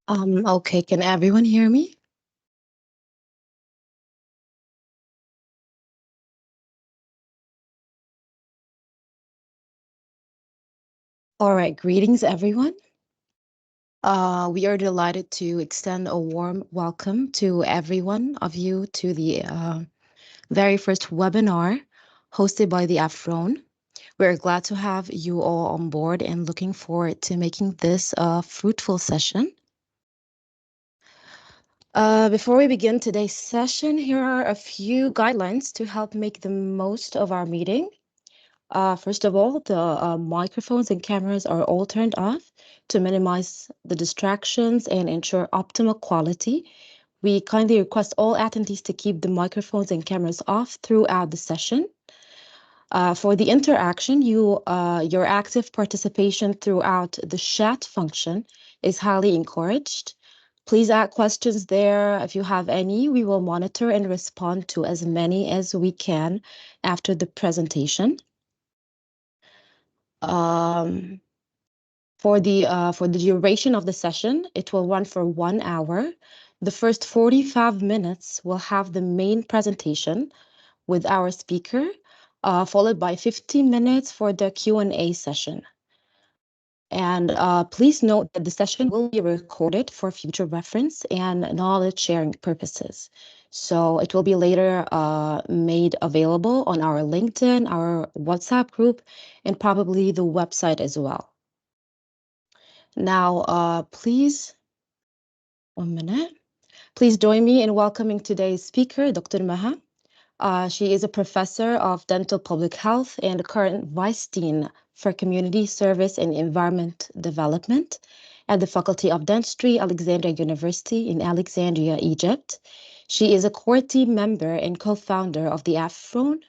Okay, can everyone hear me? All right, greetings, everyone. We are delighted to extend a warm welcome to every one of you to the very first webinar hosted by the AFRONE. We're glad to have you all on board and looking forward to making this a fruitful session. Before we begin today's session, here are a few guidelines to help make the most of our meeting. First of all, the microphones and cameras are all turned off to minimize the distractions and ensure optimal quality. We kindly request all attendees to keep the microphones and cameras off throughout the session. For the interaction, your active participation throughout the chat function is highly encouraged. Please add questions there if you have any. We will monitor and respond to as many as we can after the presentation. For the duration of the session, it will run for 1 hour. The first 45 minutes will have the main presentation with our speaker, followed by 15 minutes for the Q&A session. And please note that the session will be recorded for future reference and knowledge sharing purposes. So it will be later made available on our LinkedIn, our WhatsApp group, and probably the website as well. Now, please, 1 minute. Please join me in welcoming today's speaker, Dr. Maha. She is a professor of dental public health and a current vice dean for community service and environment development at the Faculty of Dentistry, Alexandria University in Alexandria, Egypt. She is a core team member and co-founder of the AFRONE.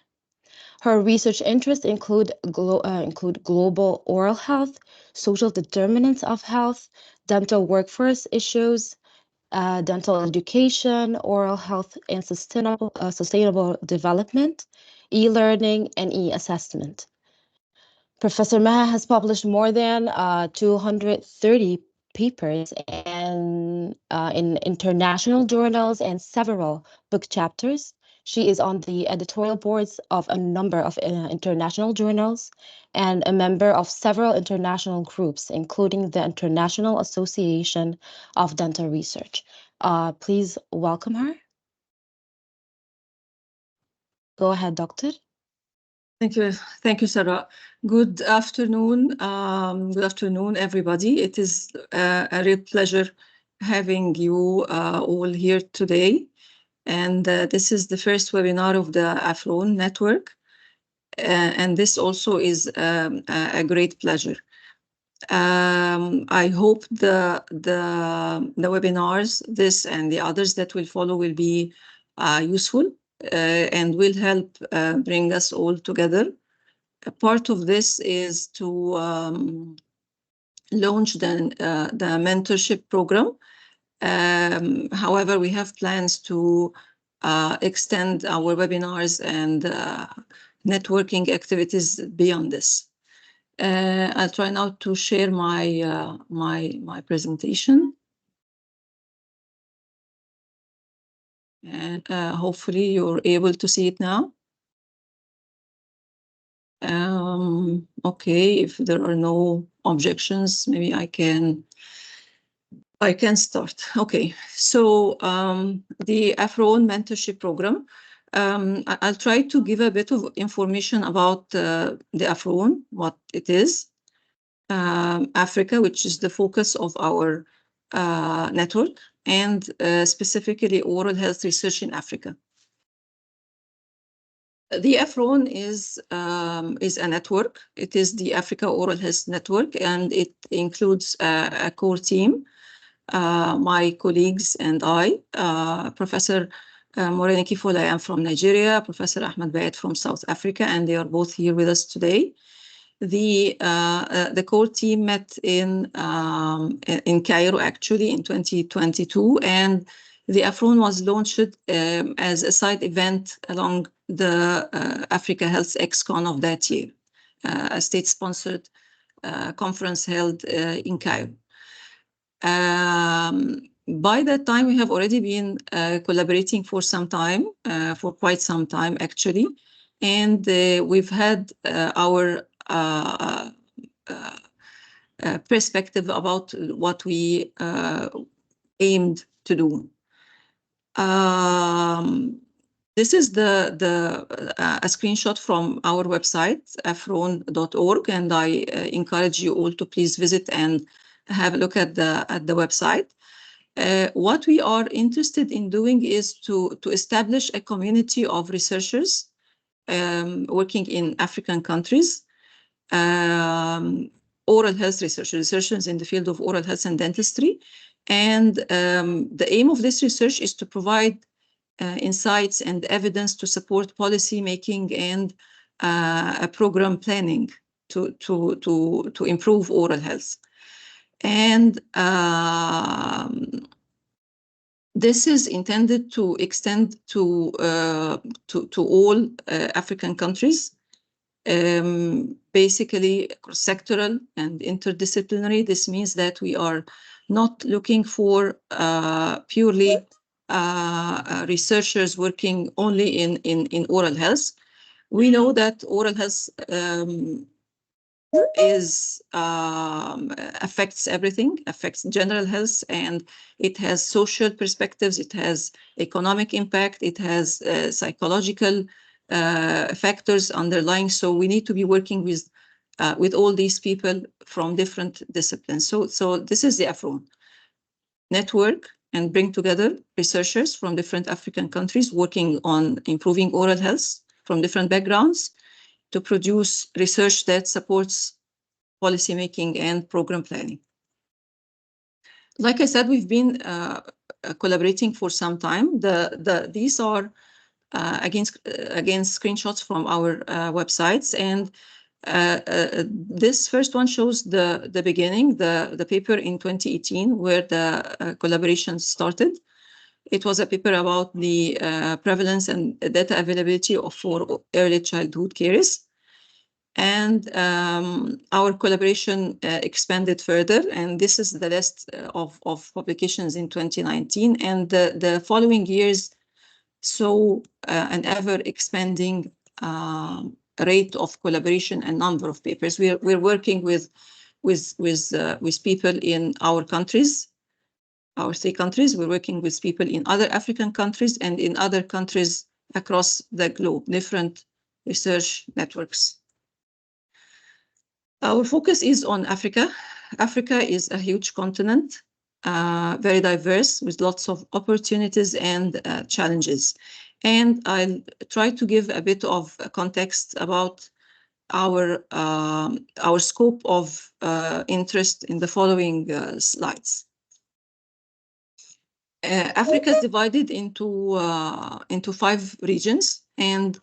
Her research interests include global oral health, social determinants of health, dental workforce issues, dental education, oral health, and sustainable development, e-learning, and e-assessment. Professor Maha has published more than 230 papers and in international journals and several book chapters. She is on the editorial boards of a number of international journals and a member of several international groups, including the International Association of Dental Research. Please welcome her. Go ahead, Doctor. Thank you, Sarah. Good afternoon, everybody. It is a real pleasure having you all here today. And this is the first webinar of the AFRONE network. And this also is a great pleasure. I hope the webinars, this and the others that will follow, will be useful and will help bring us all together. A part of this is to launch the mentorship program. However, we have plans to extend our webinars and networking activities beyond this. I'll try now to share my presentation. And hopefully you're able to see it now. Okay, if there are no objections, maybe I can start. Okay, so the AFRONE mentorship program. I'll try to give a bit of information about the AFRONE, what it is. Africa, which is the focus of our network, and specifically oral health research in Africa. The AFRONE is a network. It is the Africa Oral Health Network, and it includes a core team. My colleagues and I, Professor Moreni Kifol, I am from Nigeria, Professor Ahmed Bayat from South Africa, and they are both here with us today. The core team met in Cairo, actually, in 2022, and the AFRONE was launched as a side event along the Africa Health ExCon of that year, a state-sponsored conference held in Cairo. By that time, we have already been collaborating for some time, for quite some time actually, and we've had our perspective about what we aimed to do. This is a screenshot from our website, AFRONE.org, and I encourage you all to please visit and have a look at the website. What we are interested in doing is to establish a community of researchers working in African countries, oral health researchers in the field of oral health and dentistry. And the aim of this research is to provide insights and evidence to support policy making and program planning to improve oral health. And this is intended to extend to all African countries, basically sectoral and interdisciplinary. This means that we are not looking for purely researchers working only in oral health. We know that oral health affects everything, affects general health, and it has social perspectives, it has economic impact, it has psychological factors underlying. So we need to be working with all these people from different disciplines. So this is the AFRONE network, and bring together researchers from different African countries working on improving oral health from different backgrounds to produce research that supports policymaking and program planning. Like I said, we've been collaborating for some time. These are again screenshots from our websites, and this first one shows the beginning, the paper in 2018, where the collaboration started. It was a paper about the prevalence and data availability for early childhood caries. And our collaboration expanded further, and this is the list of publications in 2019. And the following years saw an ever-expanding rate of collaboration and number of papers. We're working with people in our countries, our 3 countries. We're working with people in other African countries and in other countries across the globe, different research networks. Our focus is on Africa. Africa is a huge continent, very diverse, with lots of opportunities and challenges. And I'll try to give a bit of context about our scope of interest in the following slides. Africa is divided into 5 regions, and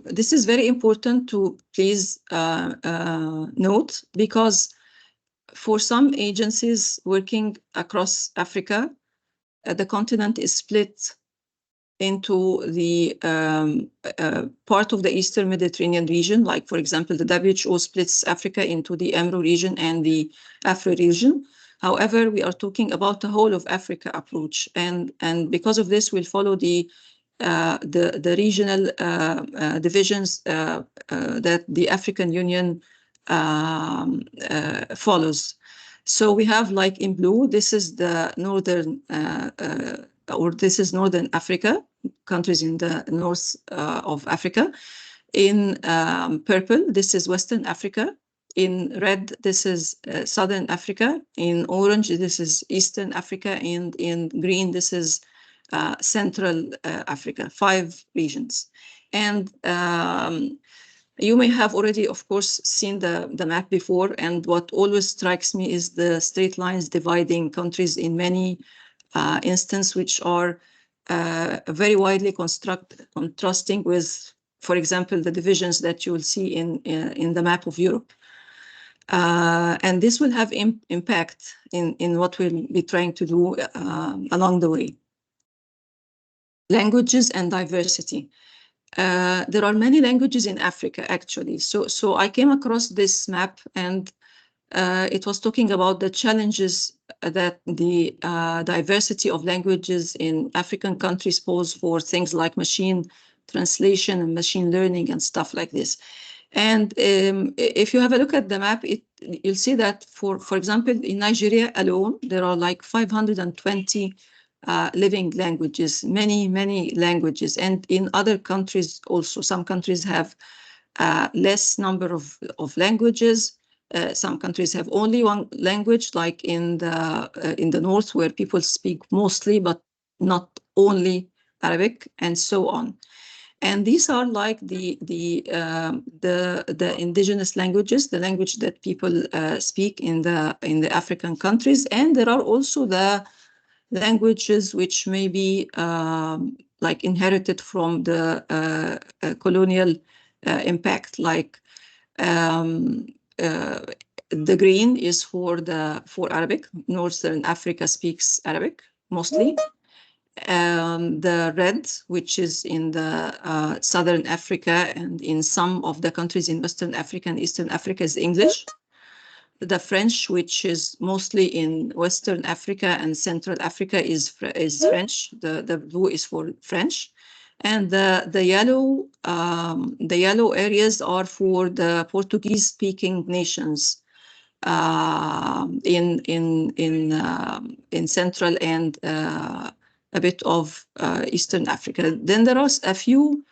this is very important to please note, because for some agencies working across Africa, the continent is split into the part of the Eastern Mediterranean region. Like, for example, the WHO splits Africa into the EMRO region and the AFRO region. However, we are talking about the whole of Africa approach, and because of this, we'll follow the regional divisions that the African Union follows. So we have, like in blue, this is the northern, this is Northern Africa, countries in the north of Africa. In purple, this is Western Africa. In red, this is Southern Africa. In orange, this is Eastern Africa. And in green, this is Central Africa, 5 regions. And you may have already, of course, seen the map before. And what always strikes me is the straight lines dividing countries in many instances, which are very widely contrasting with, for example, the divisions that you will see in the map of Europe. And this will have impact in what we'll be trying to do along the way. Languages and diversity. There are many languages in Africa, actually. So I came across this map, and It was talking about the challenges that the diversity of languages in African countries pose for things like machine translation and machine learning and stuff like this. And if you have a look at the map, you'll see that, for example, in Nigeria alone, there are like 520 living languages, many languages. And in other countries also, some countries have less number of languages. Some countries have only one language, like in the north, where people speak mostly but not only Arabic, and so on. And these are like the indigenous languages, the language that people speak in the African countries. And there are also the languages which may be like inherited from the colonial impact, like the green is for Arabic. Northern Africa speaks Arabic mostly. The red, which is in the Southern Africa and in some of the countries in Western Africa and Eastern Africa, is English. The French, which is mostly in Western Africa and Central Africa, is French. The blue is for French. And the yellow areas are for the Portuguese-speaking nations in Central and a bit of Eastern Africa. Then there are a few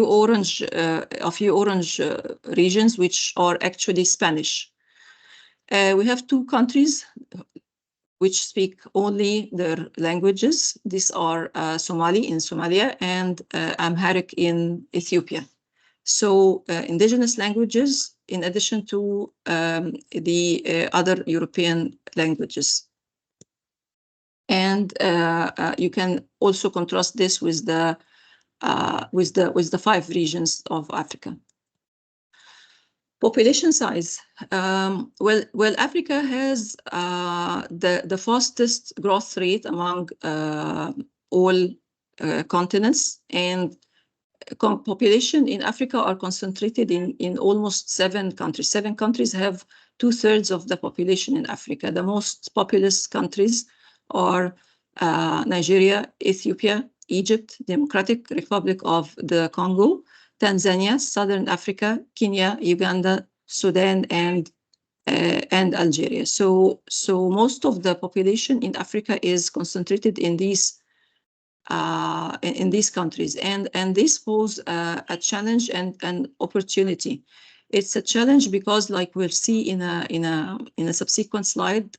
orange regions which are actually Spanish. We have two countries which speak only their languages. These are Somali in Somalia and Amharic in Ethiopia. So indigenous languages, in addition to the other European languages. And you can also contrast this with the 5 regions of Africa. Population size. Well, Africa has the fastest growth rate among all continents, and population in Africa are concentrated in almost 7 countries. 7 countries have 2/3 of the population in Africa. The most populous countries are Nigeria, Ethiopia, Egypt, Democratic Republic of the Congo, Tanzania, Southern Africa, Kenya, Uganda, Sudan, and Algeria. So most of the population in Africa is concentrated in these countries, and this poses a challenge and an opportunity. It's a challenge because, like we'll see in a subsequent slide,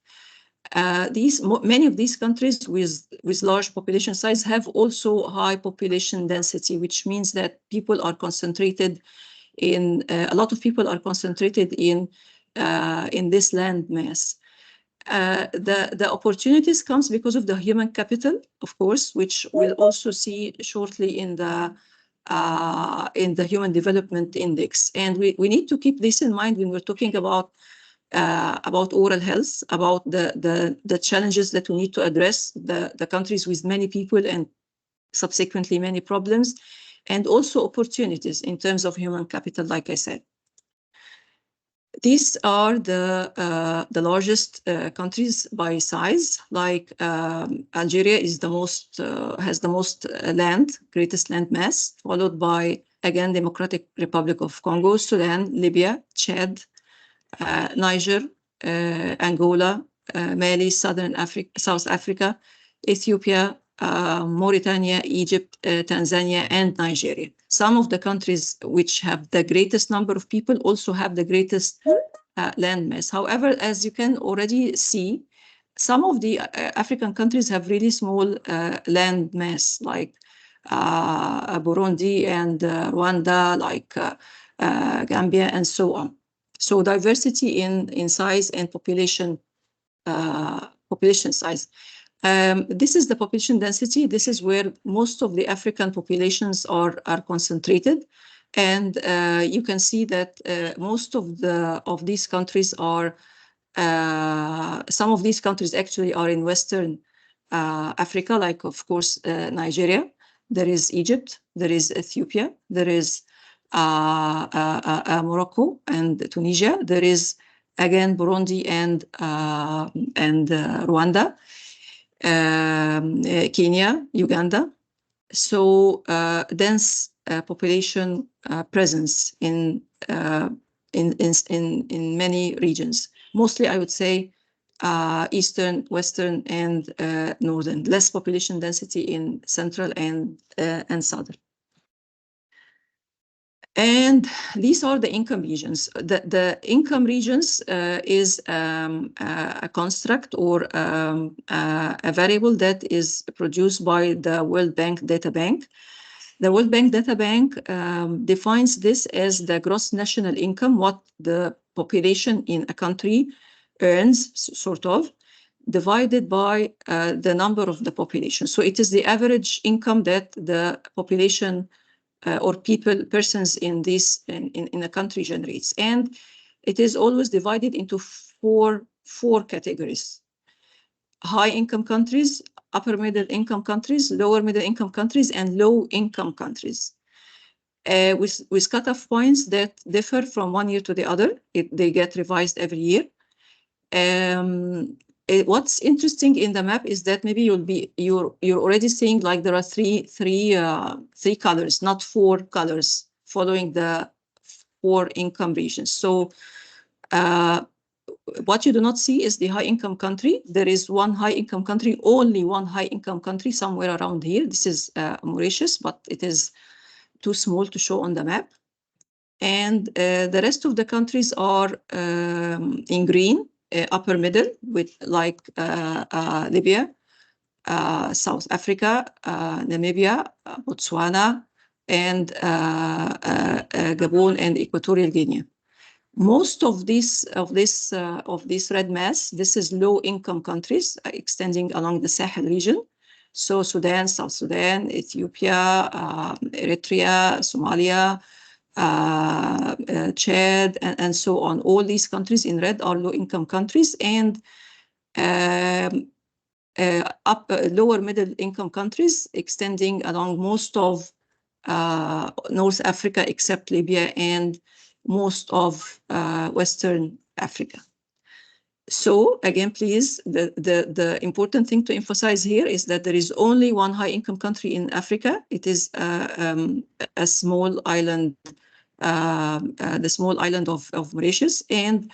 many of these countries with large population size have also high population density, which means that people are concentrated in a lot of people are concentrated in this land mass. The opportunities comes because of the human capital, of course, which we'll also see shortly in the Human Development Index. And we need to keep this in mind when we're talking about oral health, about the challenges that we need to address, the countries with many people and subsequently many problems, and also opportunities in terms of human capital, like I said. These are the largest countries by size. Like Algeria is has the most land, greatest land mass, followed by, again, Democratic Republic of Congo, Sudan, Libya, Chad, Niger, Angola, Mali, South Africa, Ethiopia, Mauritania, Egypt, Tanzania, and Nigeria. Some of the countries which have the greatest number of people also have the greatest land mass. However, as you can already see, some of the African countries have really small land mass, like Burundi and Rwanda, like Gambia, and so on. So diversity in size and population size. This is the population density. This is where most of the African populations are concentrated, and you can see that most of these countries are. Some of these countries actually are in Western Africa, like, of course, Nigeria. There is Egypt. There is Ethiopia. There is Morocco and Tunisia. There is again, Burundi and Rwanda, Kenya, Uganda. So dense population presence in many regions. Mostly, I would say, eastern, western, and northern. Less population density in central and southern. And these are the income regions. The income regions is a construct or a variable that is produced by the World Bank Data Bank. The World Bank Data Bank defines this as the gross national income, what the population in a country earns, sort of, divided by the number of the population. So it is the average income that the population or persons in a country generates. And it is always divided into four categories: high income countries, upper middle income countries, lower middle income countries, and low income countries. With cutoff points that differ from one year to the other. They get revised every year. What's interesting in the map is that maybe you're already seeing like there are three colors, not four colors, following the four income regions. So what you do not see is the high income country. There is one high income country, only one high income country somewhere around here. This is Mauritius, but it is too small to show on the map. And the rest of the countries are in green, upper middle, with like Libya, South Africa, Namibia, Botswana, and Gabon and Equatorial Guinea. Most of this red mass, this is low-income countries extending along the Sahel region. So Sudan, South Sudan, Ethiopia, Eritrea, Somalia, Chad, and so on. All these countries in red are low-income countries, and lower middle-income countries extending along most of North Africa, except Libya, and most of Western Africa. So again, please, the important thing to emphasize here is that there is only one high-income country in Africa. It is a small island, the small island of Mauritius, and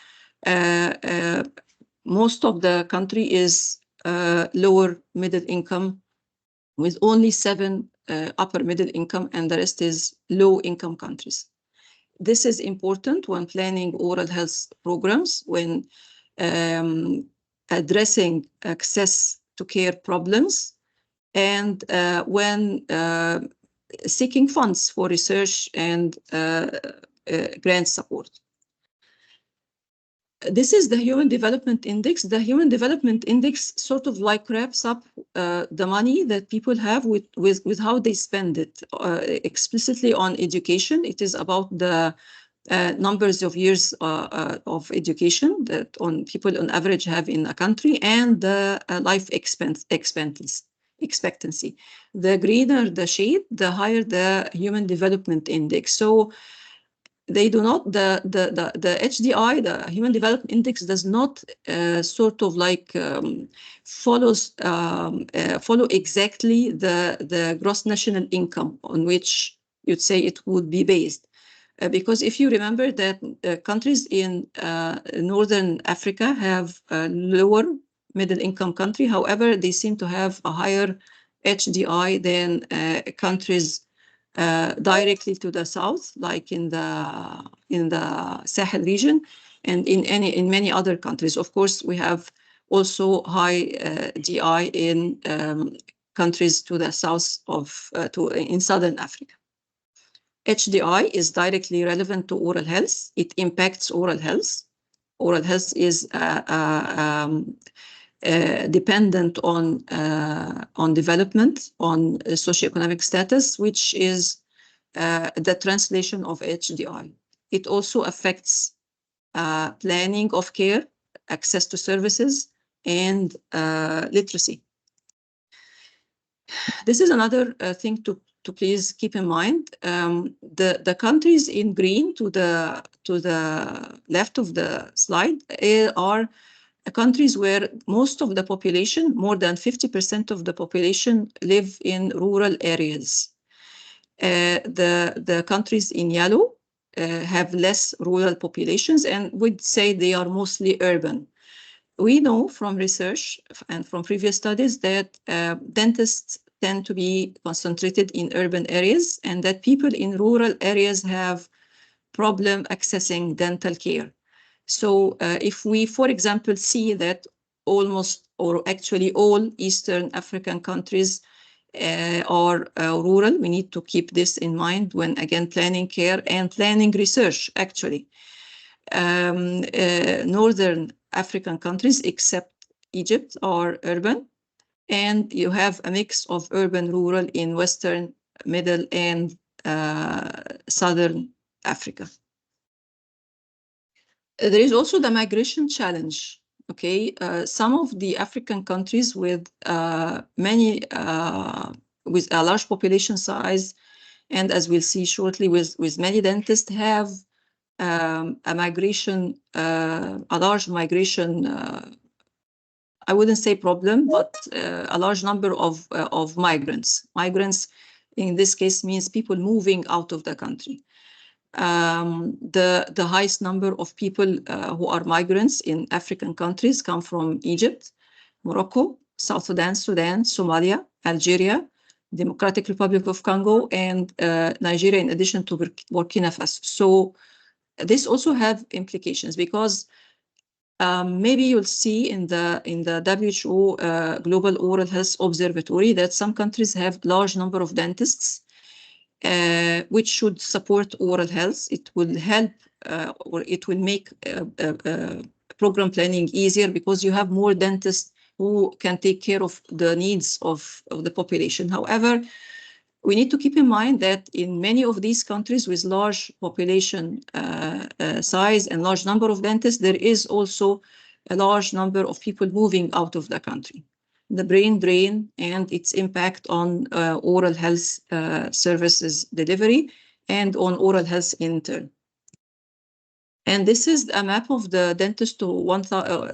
most of the country is lower middle income, with only 7 upper middle income, and the rest is low-income countries. This is important when planning oral health programs, when addressing access to care problems, and when seeking funds for research and grant support. This is the Human Development Index. The Human Development Index sort of like wraps up the money that people have with how they spend it. Explicitly on education, it is about the numbers of years of education that people on average have in a country, and the life expectancy. The greener the shade, the higher the Human Development Index. So they do not, the HDI, the Human Development Index, does not sort of like follow exactly the gross national income on which you'd say it would be based. Because if you remember that countries in Northern Africa have a lower middle income country, however, they seem to have a higher HDI than countries directly to the south, like in the Sahel region, and in many other countries. Of course, we have also high GI in countries to the south of in Southern Africa. HDI is directly relevant to oral health. It impacts oral health. Oral health is dependent on development, on socioeconomic status, which is the translation of HDI. It also affects planning of care, access to services, and literacy. This is another thing to please keep in mind, the countries in green to the left of the slide are countries where most of the population, more than 50% of the population, live in rural areas. The countries in yellow have less rural populations and would say they are mostly urban. We know from research and from previous studies that dentists tend to be concentrated in urban areas and that people in rural areas have problem accessing dental care. So if we, for example, see that almost, or actually all Eastern African countries are rural, we need to keep this in mind when, again, planning care and planning research, actually. Northern African countries, except Egypt, are urban, and you have a mix of urban, rural in Western, Middle, and Southern Africa. There is also the migration challenge. Okay, some of the African countries with with a large population size, and as we'll see shortly, with many dentists, have a migration, a large migration. I wouldn't say problem, but a large number of migrants. Migrants, in this case, means people moving out of the country. The highest number of people who are migrants in African countries come from Egypt, Morocco, South Sudan, Somalia, Algeria, Democratic Republic of Congo, and Nigeria, in addition to Burkina Faso. So this also have implications because maybe you'll see in the WHO Global Oral Health Observatory that some countries have large number of dentists, which should support oral health. It will help, or it will make program planning easier because you have more dentists who can take care of the needs of the population. However, we need to keep in mind that in many of these countries with large population size and large number of dentists, there is also a large number of people moving out of the country. The brain drain and its impact on oral health services delivery and on oral health in turn. And this is a map of the dentist to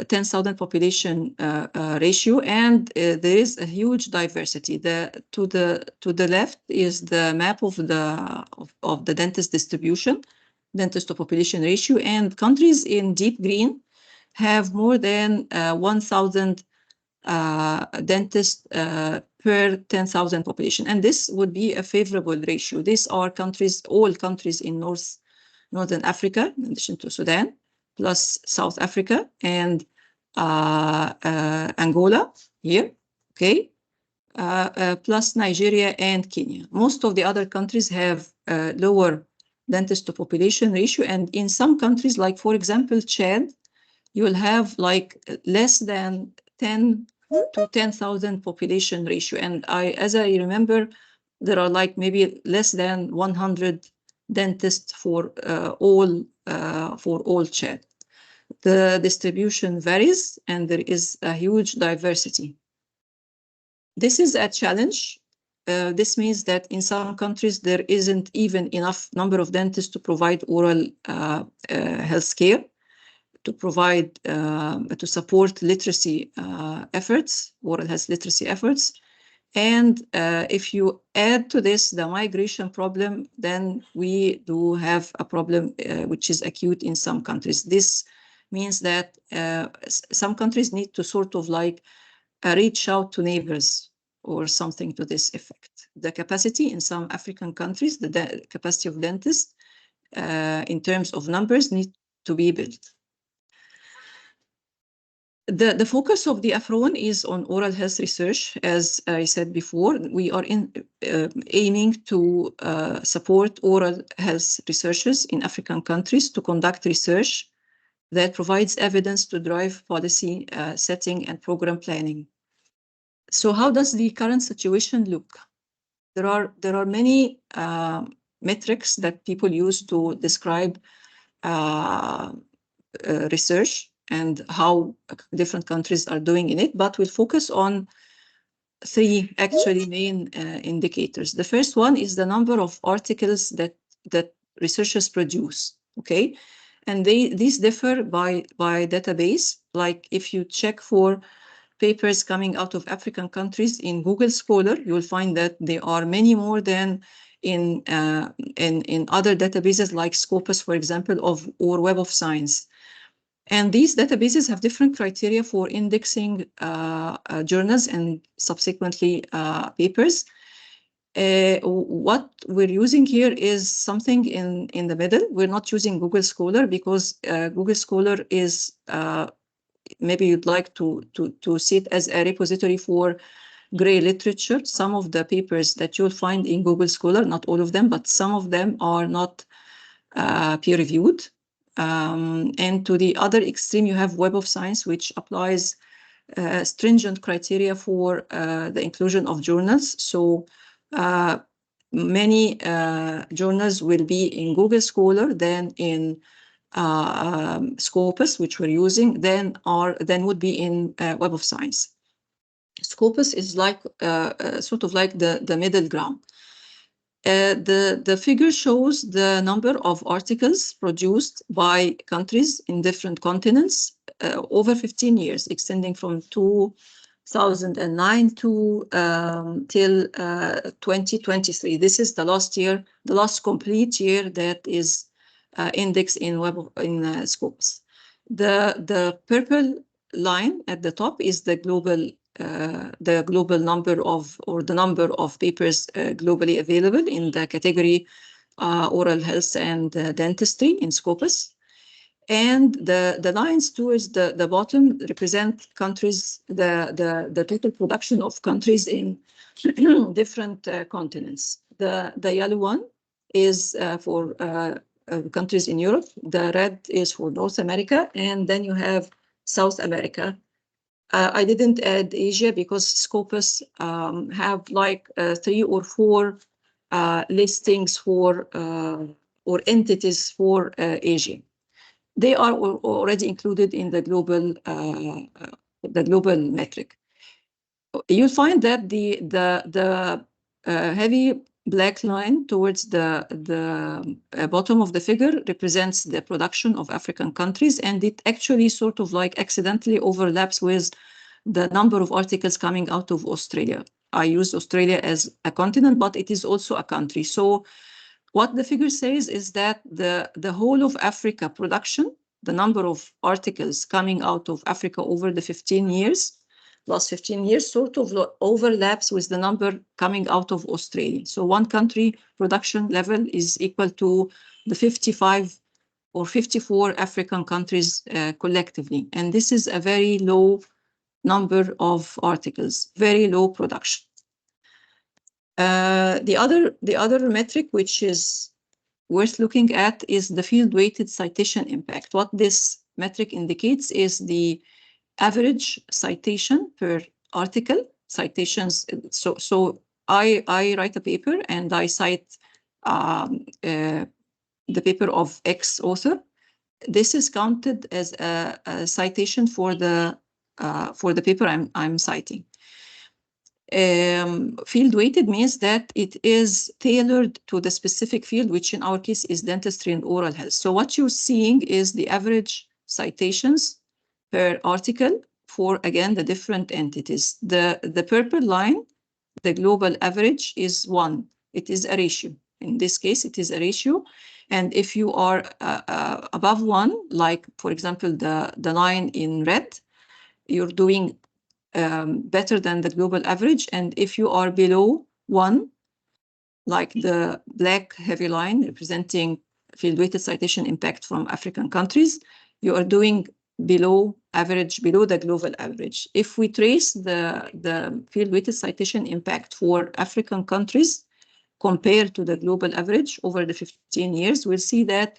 10,000 population ratio, and there is a huge diversity. To the left is the map of the dentist distribution, dentist to population ratio, and countries in deep green have more than 1,000 dentists per 10,000 population, and this would be a favorable ratio. These are countries, all countries in Northern Africa, in addition to Sudan, plus South Africa and Angola here, okay, plus Nigeria and Kenya. Most of the other countries have lower dentist to population ratio, and in some countries, like for example Chad, you will have like less than 10 to 10,000 population ratio, and as I remember, there are like maybe less than 100 dentists for all Chad. The distribution varies and there is a huge diversity. This is a challenge. This means that in some countries there isn't even enough number of dentists to provide oral health care, to provide to support literacy efforts, oral health literacy efforts. And if you add to this the migration problem, then we do have a problem which is acute in some countries. This means that some countries need to sort of like reach out to neighbors or something to this effect. The capacity in some African countries, the capacity of dentists in terms of numbers need to be built. The focus of the AFRONE is on oral health research. As I said before, we are aiming to support oral health researchers in African countries to conduct research that provides evidence to drive policy setting and program planning. So how does the current situation look? There are many metrics that people use to describe research and how different countries are doing in it, but we'll focus on three actually main indicators. The first one is the number of articles that researchers produce. Okay, and these differ by database. Like if you check for papers coming out of African countries in Google Scholar, you will find that there are many more than in other databases like Scopus, for example, or Web of Science. And these databases have different criteria for indexing journals and subsequently papers. What we're using here is something in the middle. We're not using Google Scholar because Google Scholar is maybe you'd like to see it as a repository for gray literature. Some of the papers that you'll find in Google Scholar, not all of them, but some of them are not peer-reviewed. And to the other extreme, you have Web of Science, which applies stringent criteria for the inclusion of journals. So many journals will be in Google Scholar than in Scopus, which we're using, then would be in Web of Science. Scopus is like sort of like the middle ground. The figure shows the number of articles produced by countries in different continents over 15 years, extending from 2009 to till 2023. This is the last year, the last complete year that is indexed in Scopus. The purple line at the top is the global number of, or the number of papers globally available in the category oral health and dentistry in Scopus. And the lines towards the bottom represent countries, the total production of countries in different continents. The yellow one is for countries in Europe. The red is for North America, and then you have South America. I didn't add Asia because Scopus have like 3 or 4 listings for or entities for Asia. They are already included in the global metric. You'll find that the heavy black line towards the bottom of the figure represents the production of African countries, and it actually sort of like accidentally overlaps with the number of articles coming out of Australia. I use Australia as a continent, but it is also a country. So what the figure says is that the whole of Africa production, the number of articles coming out of Africa over the last 15 years, sort of overlaps with the number coming out of Australia. So one country production level is equal to the 55 or 54 African countries collectively. And this is a very low number of articles, very low production. The other metric which is worth looking at is the field-weighted citation impact. What this metric indicates is the average citation per article. Citations. So I write a paper and I cite the paper of X author. This is counted as a citation for the paper I'm citing. Field weighted means that it is tailored to the specific field, which in our case is dentistry and oral health. So what you're seeing is the average citations per article for, again, the different entities. The purple line, the global average, is 1. It is a ratio. In this case, it is a ratio. And if you are above 1, like, for example, the line in red, you're doing better than the global average. And if you are below 1, like the black heavy line representing field-weighted citation impact from African countries, you are doing below average, below the global average. If we trace the field-weighted citation impact for African countries compared to the global average over the 15 years, we'll see that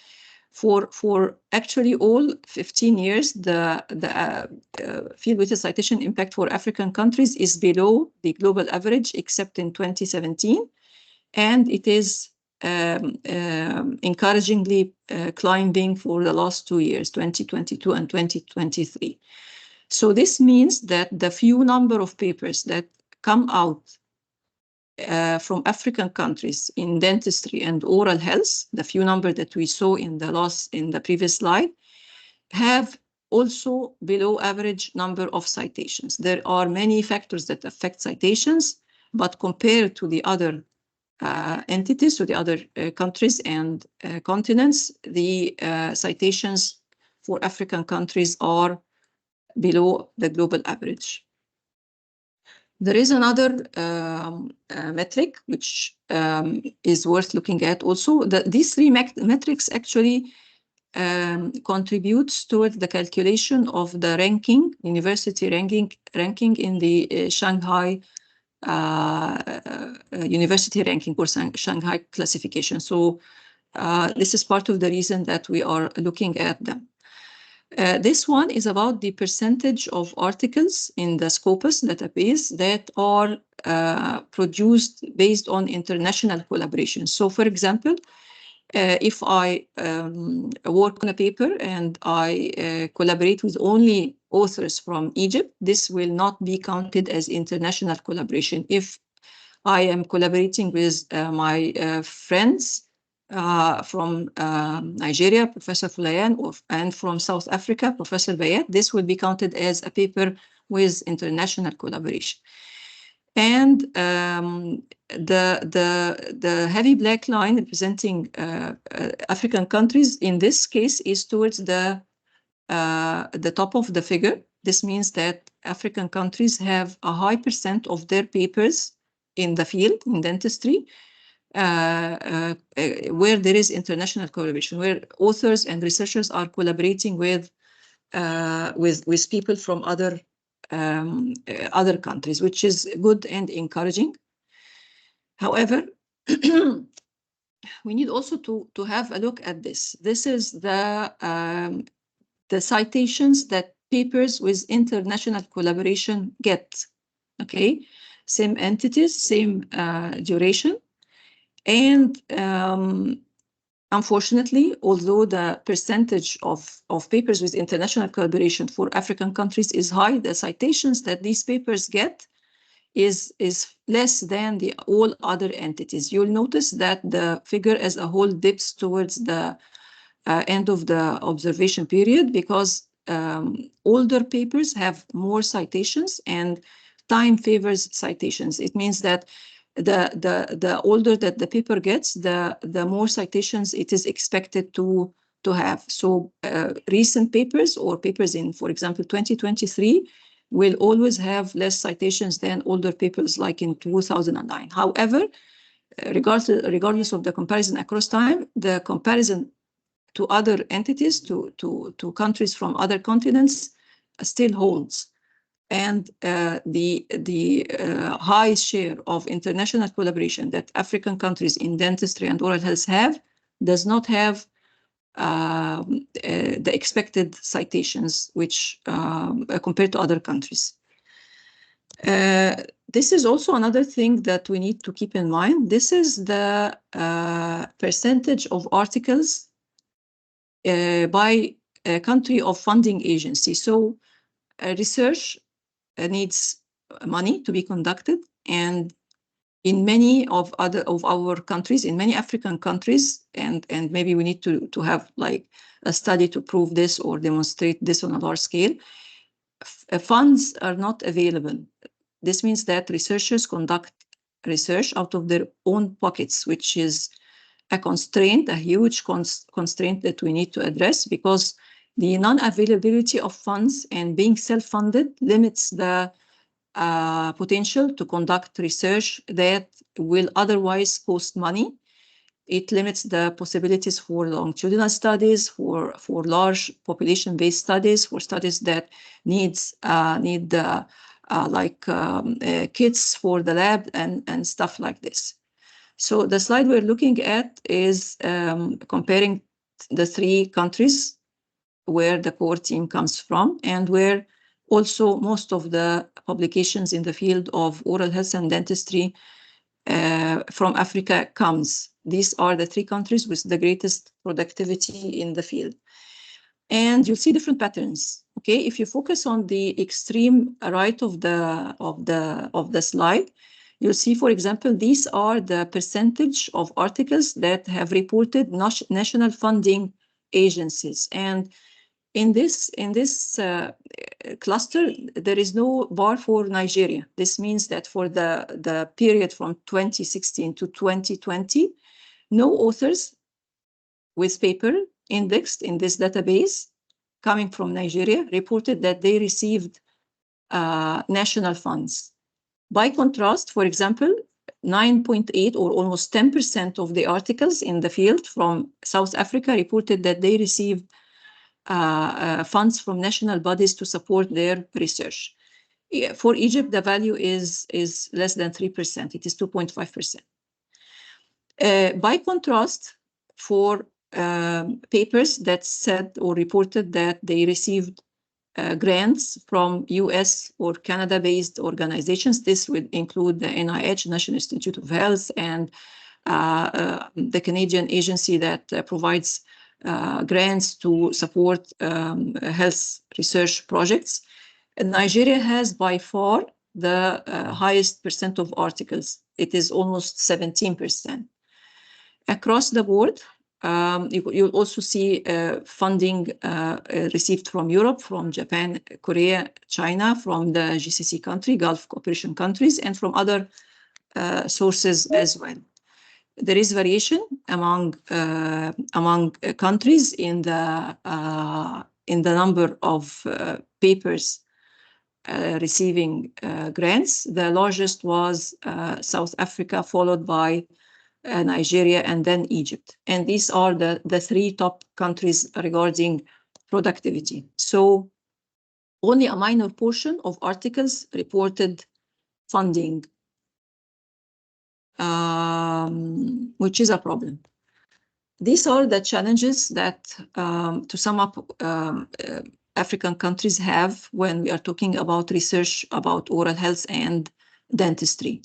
for actually all 15 years, the field-weighted citation impact for African countries is below the global average, except in 2017. And it is encouragingly climbing for the last 2 years, 2022 and 2023. So this means that the few number of papers that come out from African countries in dentistry and oral health, the few number that we saw in the previous slide, have also below average number of citations. There are many factors that affect citations, but compared to the other entities, to the other countries and continents, the citations for African countries are below the global average. There is another metric which is worth looking at also. These three metrics actually contributes towards the calculation of the ranking, university ranking in the Shanghai university ranking or Shanghai classification. So this is part of the reason that we are looking at them. This one is about the percentage of articles in the Scopus database that are produced based on international collaboration. So, for example, if I work on a paper and I collaborate with only authors from Egypt, this will not be counted as international collaboration. If I am collaborating with my friends from Nigeria, Professor Fulayan, and from South Africa, Professor Bayat, this will be counted as a paper with international collaboration. And the heavy black line representing African countries in this case is towards the top of the figure. This means that African countries have a high percent of their papers in the field, in dentistry, where there is international collaboration, where authors and researchers are collaborating with people from other countries, which is good and encouraging. However, we need also to have a look at this. This is the citations that papers with international collaboration get. Okay, same entities, same duration, and unfortunately, although the percentage of papers with international collaboration for African countries is high, the citations that these papers get is less than the all other entities. You'll notice that the figure as a whole dips towards the end of the observation period because older papers have more citations and time favors citations. It means that the older that the paper gets, the more citations it is expected to have. So recent papers or papers in, for example, 2023 will always have less citations than older papers like in 2009. However, regardless of the comparison across time, the comparison to other entities, to countries from other continents still holds. And the high share of international collaboration that African countries in dentistry and oral health have does not have the expected citations, which compared to other countries. This is also another thing that we need to keep in mind. This is the percentage of articles by a country of funding agency. So research needs money to be conducted, and in many of our countries, in many African countries, and maybe we need to have like a study to prove this or demonstrate this on a large scale, funds are not available. This means that researchers conduct research out of their own pockets, which is a constraint, a huge constraint that we need to address, because the non-availability of funds and being self-funded limits the potential to conduct research that will otherwise cost money. It limits the possibilities for longitudinal studies, for large population-based studies, for studies that need kits for the lab and stuff like this. So the slide we're looking at is comparing the three countries where the core team comes from and where also most of the publications in the field of oral health and dentistry from Africa comes. These are the three countries with the greatest productivity in the field. And you'll see different patterns. Okay, if you focus on the extreme right of the slide, you'll see, for example, these are the percentage of articles that have reported national funding agencies. And in this cluster, there is no bar for Nigeria. This means that for the period from 2016 to 2020, no authors with paper indexed in this database coming from Nigeria reported that they received national funds. By contrast, for example, 9.8 or almost 10% of the articles in the field from South Africa reported that they received funds from national bodies to support their research. For Egypt, the value is less than 3%. It is 2.5%. By contrast, for papers that said or reported that they received grants from US or Canada-based organizations. This would include the NIH, National Institute of Health, and the Canadian agency that provides grants to support health research projects. And Nigeria has by far the highest percent of articles. It is almost 17%. Across the board, you'll also see funding received from Europe, from Japan, Korea, China, from the GCC country, Gulf Cooperation countries, and from other sources as well. There is variation among countries in the number of papers receiving grants. The largest was South Africa, followed by Nigeria, and then Egypt. And these are the three top countries regarding productivity. So only a minor portion of articles reported funding, which is a problem. These are the challenges that, to sum up, African countries have when we are talking about research about oral health and dentistry.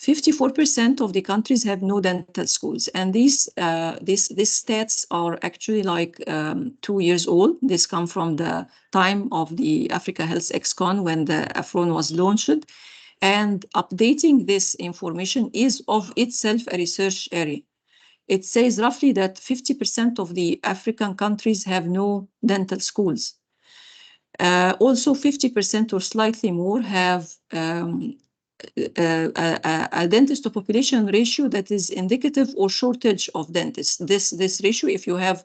54% of the countries have no dental schools, and these stats are actually like 2 years old. This come from the time of the Africa Health Excon when the AFRONE was launched, and updating this information is of itself a research area. It says roughly that 50% of the African countries have no dental schools. Also, 50% or slightly more have a dentist to population ratio that is indicative or shortage of dentists. This ratio, if you have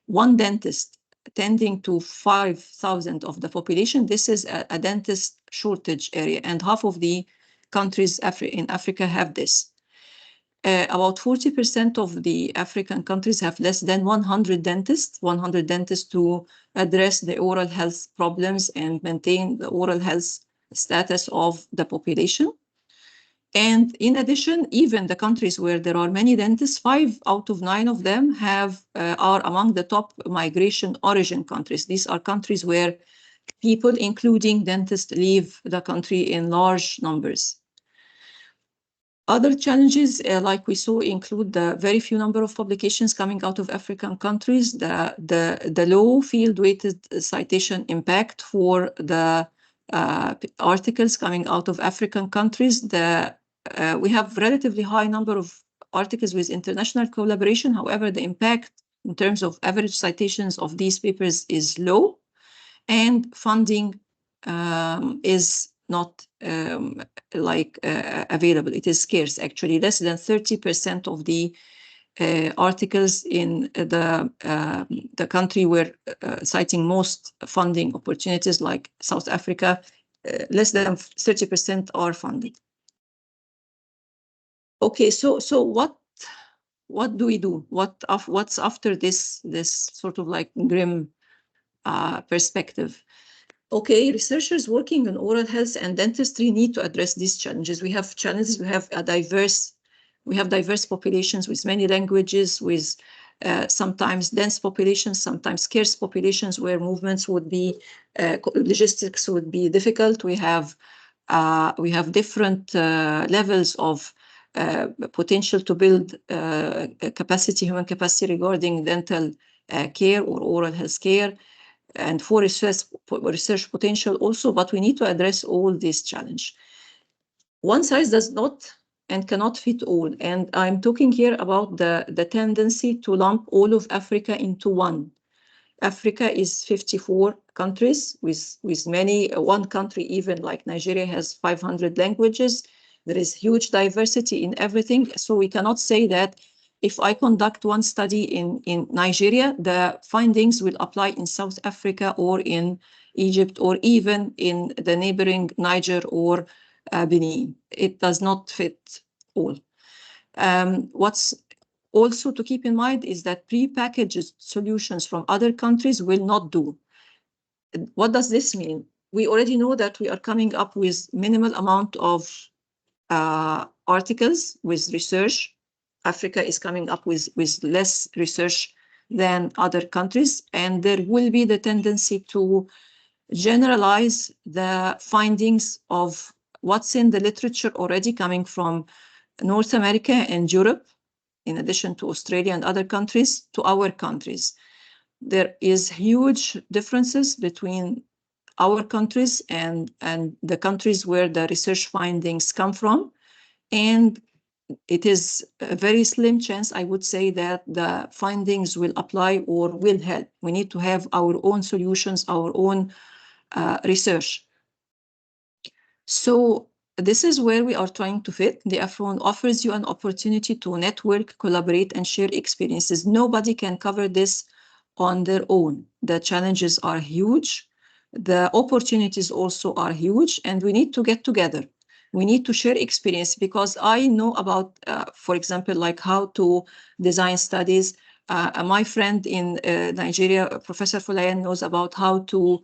one dentist tending to 5,000 of the population, this is a dentist shortage area, and half of the countries in Africa have this. About 40% of the African countries have less than 100 dentists to address the oral health problems and maintain the oral health status of the population. And in addition, even the countries where there are many dentists, 5 out of 9 of them are among the top migration origin countries. These are countries where people, including dentists, leave the country in large numbers. Other challenges, like we saw, include the very few number of publications coming out of African countries, the low field-weighted citation impact for the articles coming out of African countries. We have relatively high number of articles with international collaboration. However, the impact in terms of average citations of these papers is low, and funding is not available. It is scarce, actually. Less than 30% of the articles in the country where citing most funding opportunities, like South Africa, less than 30% are funded. Okay, so what do we do? What's after this sort of like grim perspective? Okay, researchers working on oral health and dentistry need to address these challenges. We have challenges. We have diverse populations with many languages, with sometimes dense populations, sometimes scarce populations where movements would be, logistics would be difficult. We have different levels of potential to build human capacity regarding dental care or oral health care. and for research potential also, but we need to address all these challenges. One size does not and cannot fit all. And I'm talking here about the tendency to lump all of Africa into one. Africa is 54 countries with many, one country even like Nigeria has 500 languages. There is huge diversity in everything. So we cannot say that if I conduct one study in Nigeria, the findings will apply in South Africa or in Egypt or even in the neighboring Niger or Benin. It does not fit all. What's also to keep in mind is that pre-packaged solutions from other countries will not do. What does this mean? We already know that we are coming up with minimal amount of articles with research. Africa is coming up with less research than other countries, and there will be the tendency to generalize the findings of what's in the literature already coming from North America and Europe, in addition to Australia and other countries, to our countries. There is huge differences between our countries and the countries where the research findings come from. And it is a very slim chance, I would say, that the findings will apply or will help. We need to have our own solutions, our own research. So this is where we are trying to fit. The AFRONE offers you an opportunity to network, collaborate, and share experiences. Nobody can cover this on their own. The challenges are huge. The opportunities also are huge, and we need to get together. We need to share experience, because I know about, for example, like how to design studies. My friend in Nigeria, Professor Fulayan, knows about how to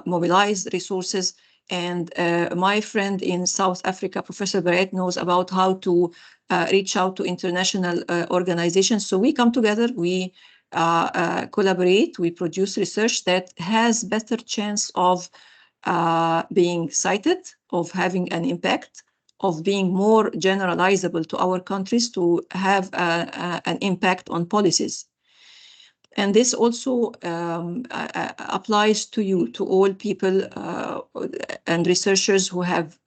mobilize resources. And my friend in South Africa, Professor Barrett, knows about how to reach out to international organizations. So we come together, we collaborate, we produce research that has better chance of being cited, of having an impact, of being more generalizable to our countries to have an impact on policies. And this also applies to you, to all people and researchers who have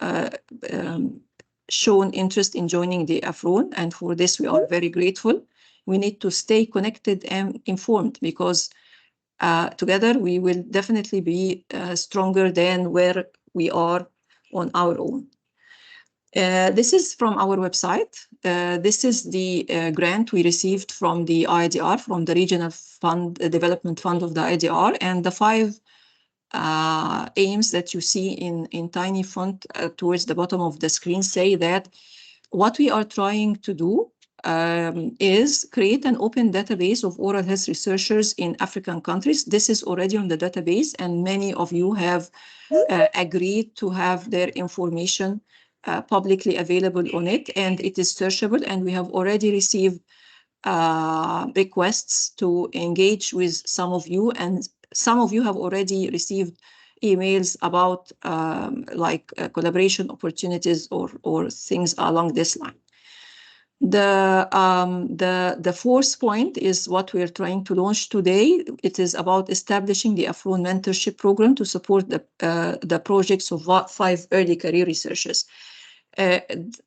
shown interest in joining the AFRONE. And for this, we are very grateful. We need to stay connected and informed, because together we will definitely be stronger than where we are on our own. This is from our website. This is the grant we received from the IDR, from the Regional Fund, Development Fund of the IDR, and the 5 aims that you see in tiny font towards the bottom of the screen say that what we are trying to do is create an open database of oral health researchers in African countries. This is already on the database, and many of you have agreed to have their information publicly available on it, and it is searchable. And we have already received requests to engage with some of you, and some of you have already received emails about collaboration opportunities or things along this line. The fourth point is what we are trying to launch today. It is about establishing the AFRONE mentorship program to support the projects of 5 early career researchers.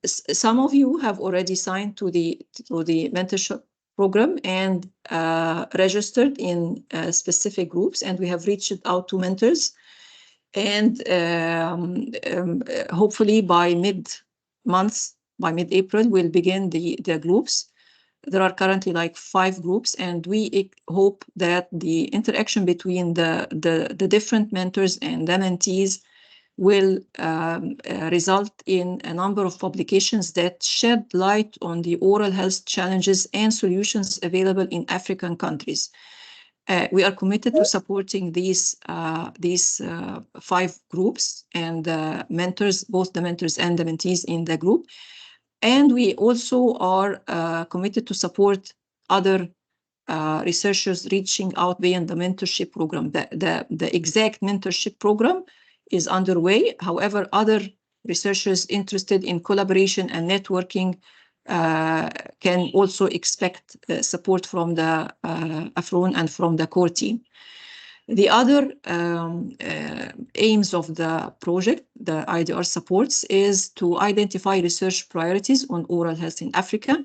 Some of you have already signed to the mentorship program and registered in specific groups, and we have reached out to mentors. And hopefully by mid-April, we'll begin the groups. There are currently like 5 groups, and we hope that the interaction between the different mentors and the mentees will result in a number of publications that shed light on the oral health challenges and solutions available in African countries. We are committed to supporting these 5 groups and the mentors, both the mentors and the mentees in the group. And we also are committed to support other researchers reaching out beyond the mentorship program. The exact mentorship program is underway. However, other researchers interested in collaboration and networking can also expect support from the AFRONE and from the core team. The other aims of the project, the IDR supports, is to identify research priorities on oral health in Africa.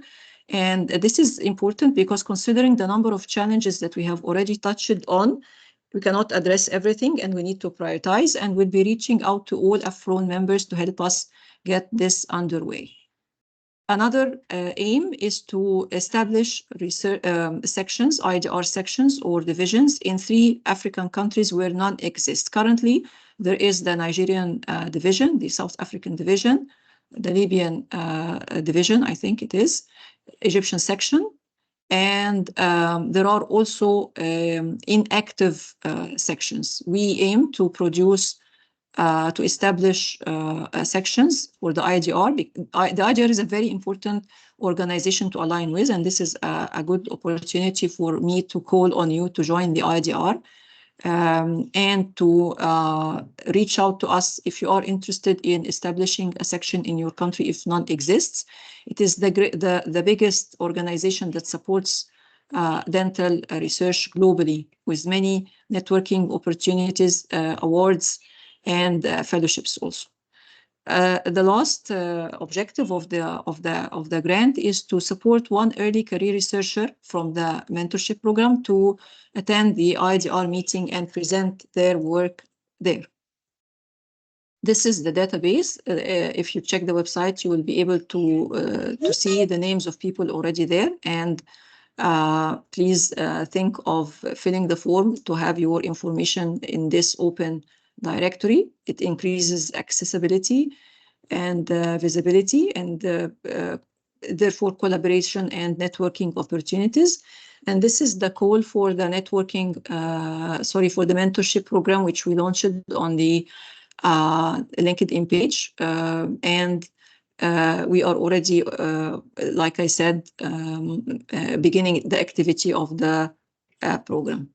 And this is important because considering the number of challenges that we have already touched on, we cannot address everything and we need to prioritize, and we'll be reaching out to all AFRONE members to help us get this underway. Another aim is to establish research sections, IDR sections or divisions in 3 African countries where none exist. Currently, there is the Nigerian division, the South African division, the Libyan division, I think it is, Egyptian section, and there are also inactive sections. We aim to produce to establish sections for the IDR. The IDR is a very important organization to align with, and this is a good opportunity for me to call on you to join the IDR and to reach out to us if you are interested in establishing a section in your country if none exists. It is the biggest organization that supports dental research globally, with many networking opportunities, awards, and fellowships also. The last objective of the grant is to support one early career researcher from the mentorship program to attend the IDR meeting and present their work there. This is the database. If you check the website, you will be able to see the names of people already there. And please think of filling the form to have your information in this open directory. It increases accessibility and visibility, and therefore collaboration and networking opportunities. And this is the call for the networking, for the mentorship program, which we launched on the LinkedIn page. And we are already, like I said, beginning the activity of the program.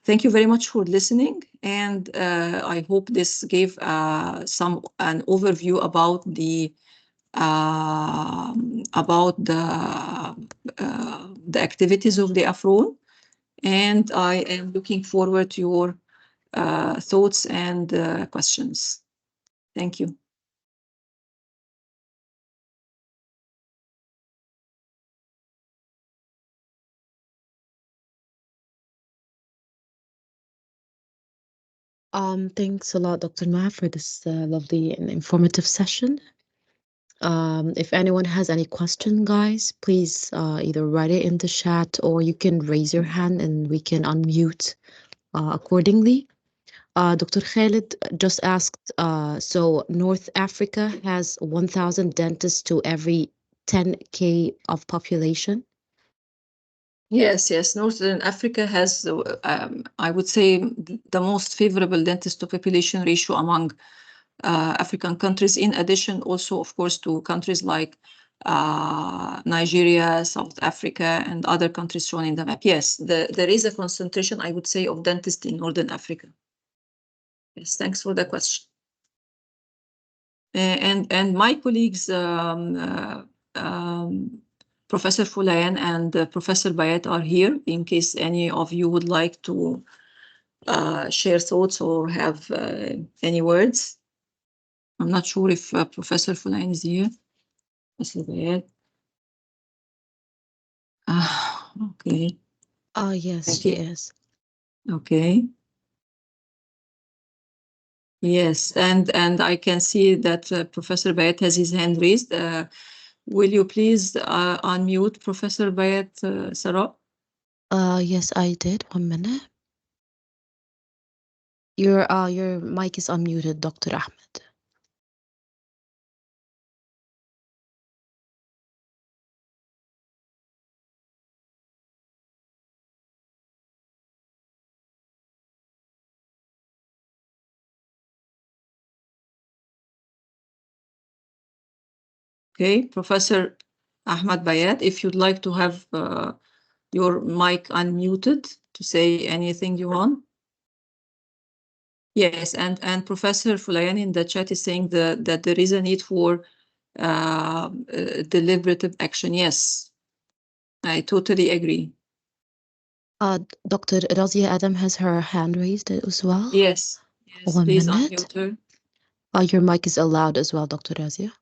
Thank you very much for listening, and I hope this gave an overview about the activities of the AFRONE, and I am looking forward to your thoughts and questions. Thank you. Thanks a lot, Dr. Ma, for this lovely and informative session. If anyone has any question, guys, please either write it in the chat or you can raise your hand and we can unmute accordingly. Dr. Khalid just asked, so North Africa has 1,000 dentists to every 10K of population? Yes, Northern Africa has, I would say, the most favorable dentist to population ratio among African countries, in addition also, of course, to countries like Nigeria, South Africa, and other countries shown in the map. Yes, there is a concentration, I would say, of dentists in Northern Africa. Yes, thanks for the question. And my colleagues, Professor Fulayan and Professor Bayat are here in case any of you would like to share thoughts or have any words. I'm not sure if Professor Fulayan is here. Professor Bayat. Okay. Yes, she is. Okay. Yes, and I can see that Professor Bayat has his hand raised. Will you please unmute Professor Bayat, Sarah? Yes, I did. 1 minute. Your mic is unmuted, Dr. Ahmed. Okay, Professor Ahmed Bayat, if you'd like to have your mic unmuted to say anything you want. Yes, and Professor Fulayan in the chat is saying that there is a need for deliberative action. Yes, I totally agree. Dr. Razia Adam has her hand raised as well. Yes, yes, 1 please minute. unmute her. Your mic is allowed as well, Dr. Razia.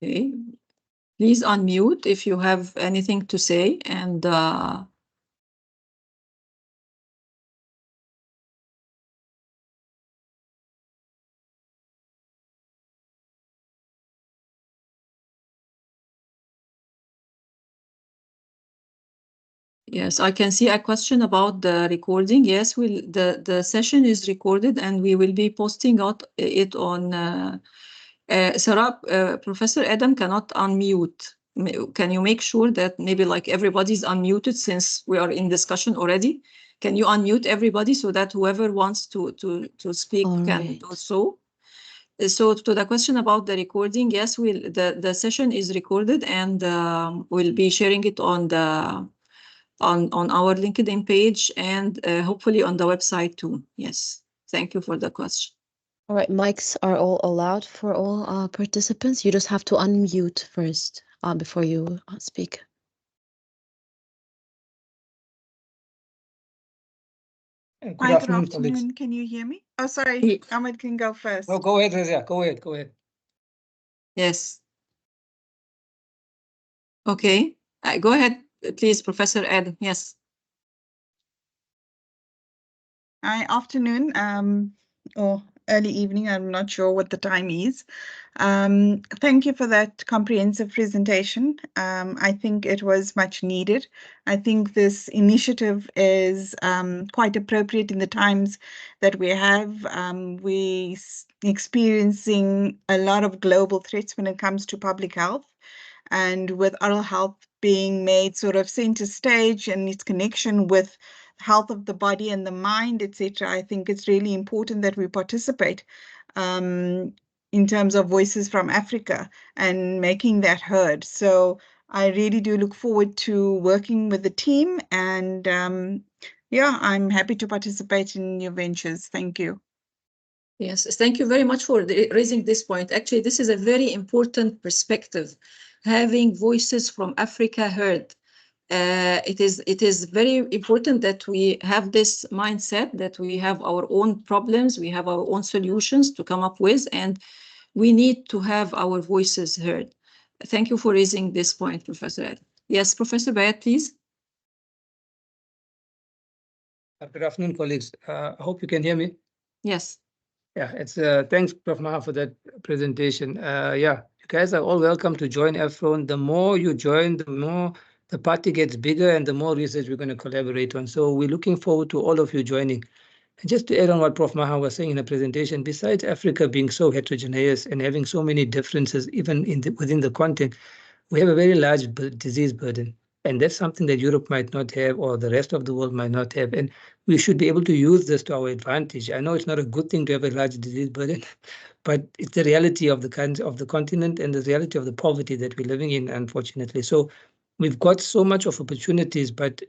Okay, please unmute if you have anything to say, and yes, I can see a question about the recording. Yes, the session is recorded, and we will be posting it on. Sarah, Professor Adam cannot unmute. Can you make sure that maybe like everybody's unmuted since we are in discussion already? Can you unmute everybody so that whoever wants to speak can do so? So to the question about the recording, yes, the session is recorded, and we'll be sharing it on our LinkedIn page, and hopefully on the website too. Yes, thank you for the question. All right, mics are all allowed for all participants. You just have to unmute first before you speak. Good afternoon, colleagues. Can you hear me? Oh, sorry, Ahmed can go first. No, go ahead, Razia. Go ahead. Yes. Okay. Go ahead, please, Professor Ed. Yes. Hi, afternoon, or early evening. I'm not sure what the time is. Thank you for that comprehensive presentation. I think it was much needed. I think this initiative is quite appropriate in the times that we have. We're experiencing a lot of global threats when it comes to public health. And with oral health being made sort of center stage and its connection with health of the body and the mind, etc., I think it's really important that we participate in terms of voices from Africa and making that heard. So I really do look forward to working with the team, and yeah, I'm happy to participate in your ventures. Thank you. Yes, thank you very much for raising this point. Actually, this is a very important perspective, having voices from Africa heard. It is very important that we have this mindset, that we have our own problems, we have our own solutions to come up with, and we need to have our voices heard. Thank you for raising this point, Professor Ed. Yes, Professor Bayat, please. Good afternoon, colleagues. I hope you can hear me. Yes. Yeah, it's thanks, Prof. Maha, for that presentation. Yeah, you guys are all welcome to join AFRONE. The more you join, the more the party gets bigger and the more research we're going to collaborate on. So we're looking forward to all of you joining. And just to add on what Prof. Maha was saying in the presentation, besides Africa being so heterogeneous and having so many differences, even within the content, we have a very large disease burden. And that's something that Europe might not have, or the rest of the world might not have. And we should be able to use this to our advantage. I know it's not a good thing to have a large disease burden, but it's the reality of the continent and the reality of the poverty that we're living in, unfortunately. So we've got so much of opportunities, but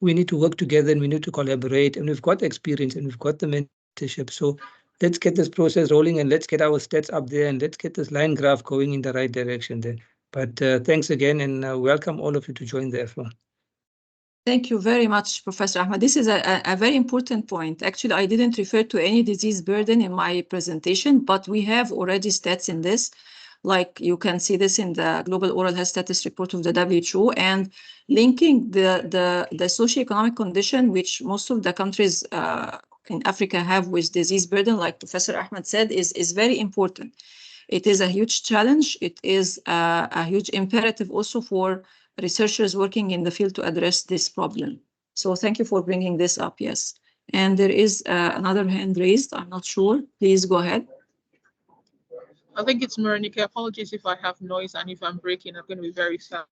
we need to work together and we need to collaborate. And we've got experience and we've got the mentorship. So let's get this process rolling and let's get our stats up there and let's get this line graph going in the right direction then. But thanks again, and welcome all of you to join the AFRONE. Thank you very much, Professor Ahmed. This is a very important point. Actually, I didn't refer to any disease burden in my presentation, but we have already stats in this. Like you can see this in the Global Oral Health Status Report of the WHO, and linking the socioeconomic condition which most of the countries in Africa have with disease burden, like Professor Ahmed said, is very important. It is a huge challenge. It is a huge imperative also for researchers working in the field to address this problem. So thank you for bringing this up, yes. And there is another hand raised. I'm not sure. Please go ahead. I think it's Marinike. Apologies if I have noise and if I'm breaking. I'm going to be very fast.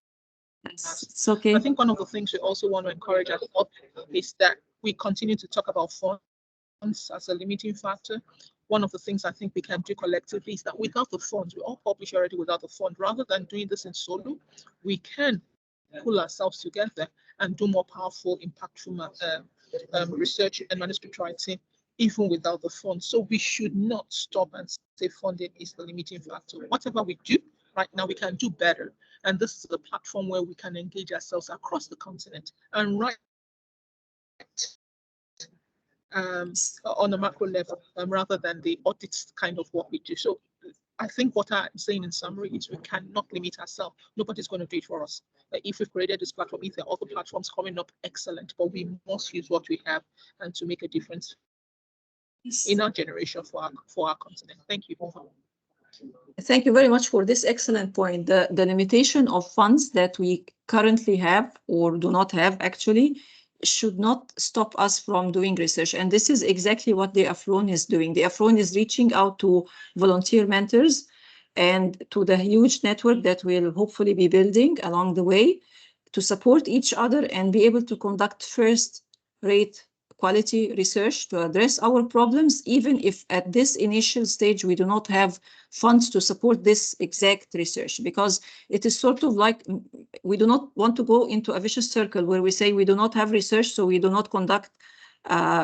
Yes, it's okay. I think one of the things we also want to encourage us all is that we continue to talk about funds as a limiting factor. One of the things I think we can do collectively is that without the funds, we all publish already without the fund. Rather than doing this in solo, we can pull ourselves together and do more powerful, impactful research and manuscript writing, even without the funds. So we should not stop and say funding is the limiting factor. Whatever we do right now, we can do better. And this is a platform where we can engage ourselves across the continent and write on a macro level rather than the audit kind of work we do. So I think what I'm saying in summary is we cannot limit ourselves. Nobody's going to do it for us. If we've created this platform, if there are other platforms coming up, excellent. But we must use what we have and to make a difference in our generation for our continent. Thank you. Thank you very much for this excellent point. The limitation of funds that we currently have or do not have actually should not stop us from doing research. And this is exactly what the AFRONE is doing. The AFRONE is reaching out to volunteer mentors and to the huge network that we'll hopefully be building along the way to support each other and be able to conduct first-rate quality research to address our problems, even if at this initial stage we do not have funds to support this exact research, because it is sort of like we do not want to go into a vicious circle where we say we do not have research, so we do not conduct,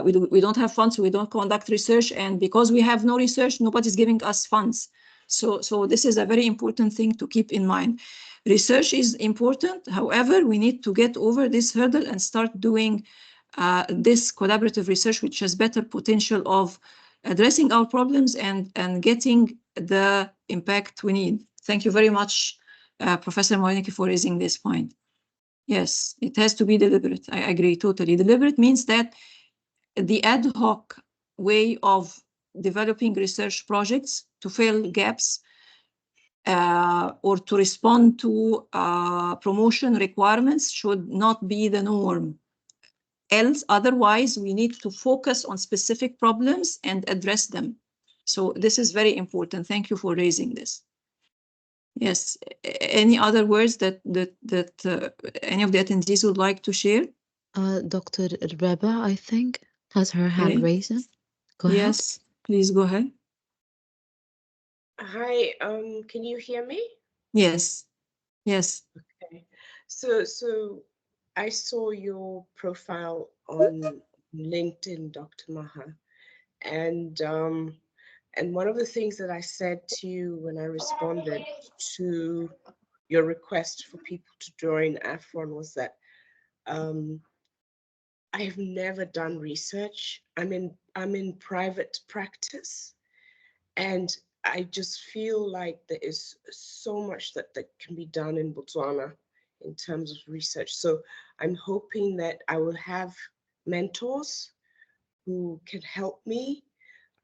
we don't have funds, so we don't conduct research, and because we have no research, nobody's giving us funds. So this is a very important thing to keep in mind. Research is important. However, we need to get over this hurdle and start doing this collaborative research, which has better potential of addressing our problems and getting the impact we need. Thank you very much, Professor Moiniki, for raising this point. Yes, it has to be deliberate. I agree totally. Deliberate means that the ad hoc way of developing research projects to fill gaps or to respond to promotion requirements should not be the norm. Otherwise, we need to focus on specific problems and address them. So this is very important. Thank you for raising this. Yes. Any other words that any of the attendees would like to share? Dr. Reba, I think, has her hand raised. Go ahead. Yes, please go ahead. Hi, can you hear me? Yes. Yes. Okay. So I saw your profile on LinkedIn, Dr. Maha, and one of the things that I said to you when I responded to your request for people to join AFRONE was that I have never done research. I'm in private practice, and I just feel like there is so much that can be done in Botswana in terms of research. So I'm hoping that I will have mentors who can help me.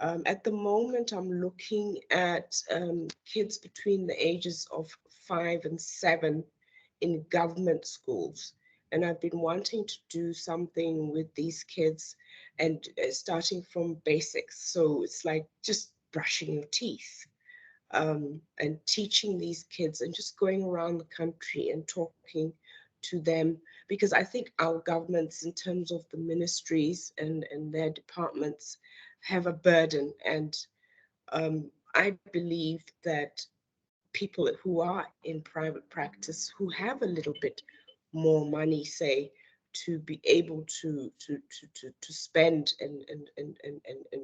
At the moment, I'm looking at kids between the ages of 5 and 7 in government schools. And I've been wanting to do something with these kids and starting from basics. So it's like just brushing your teeth and teaching these kids and just going around the country and talking to them, because I think our governments in terms of the ministries and their departments have a burden. And I believe that people who are in private practice, who have a little bit more money, say, to be able to spend and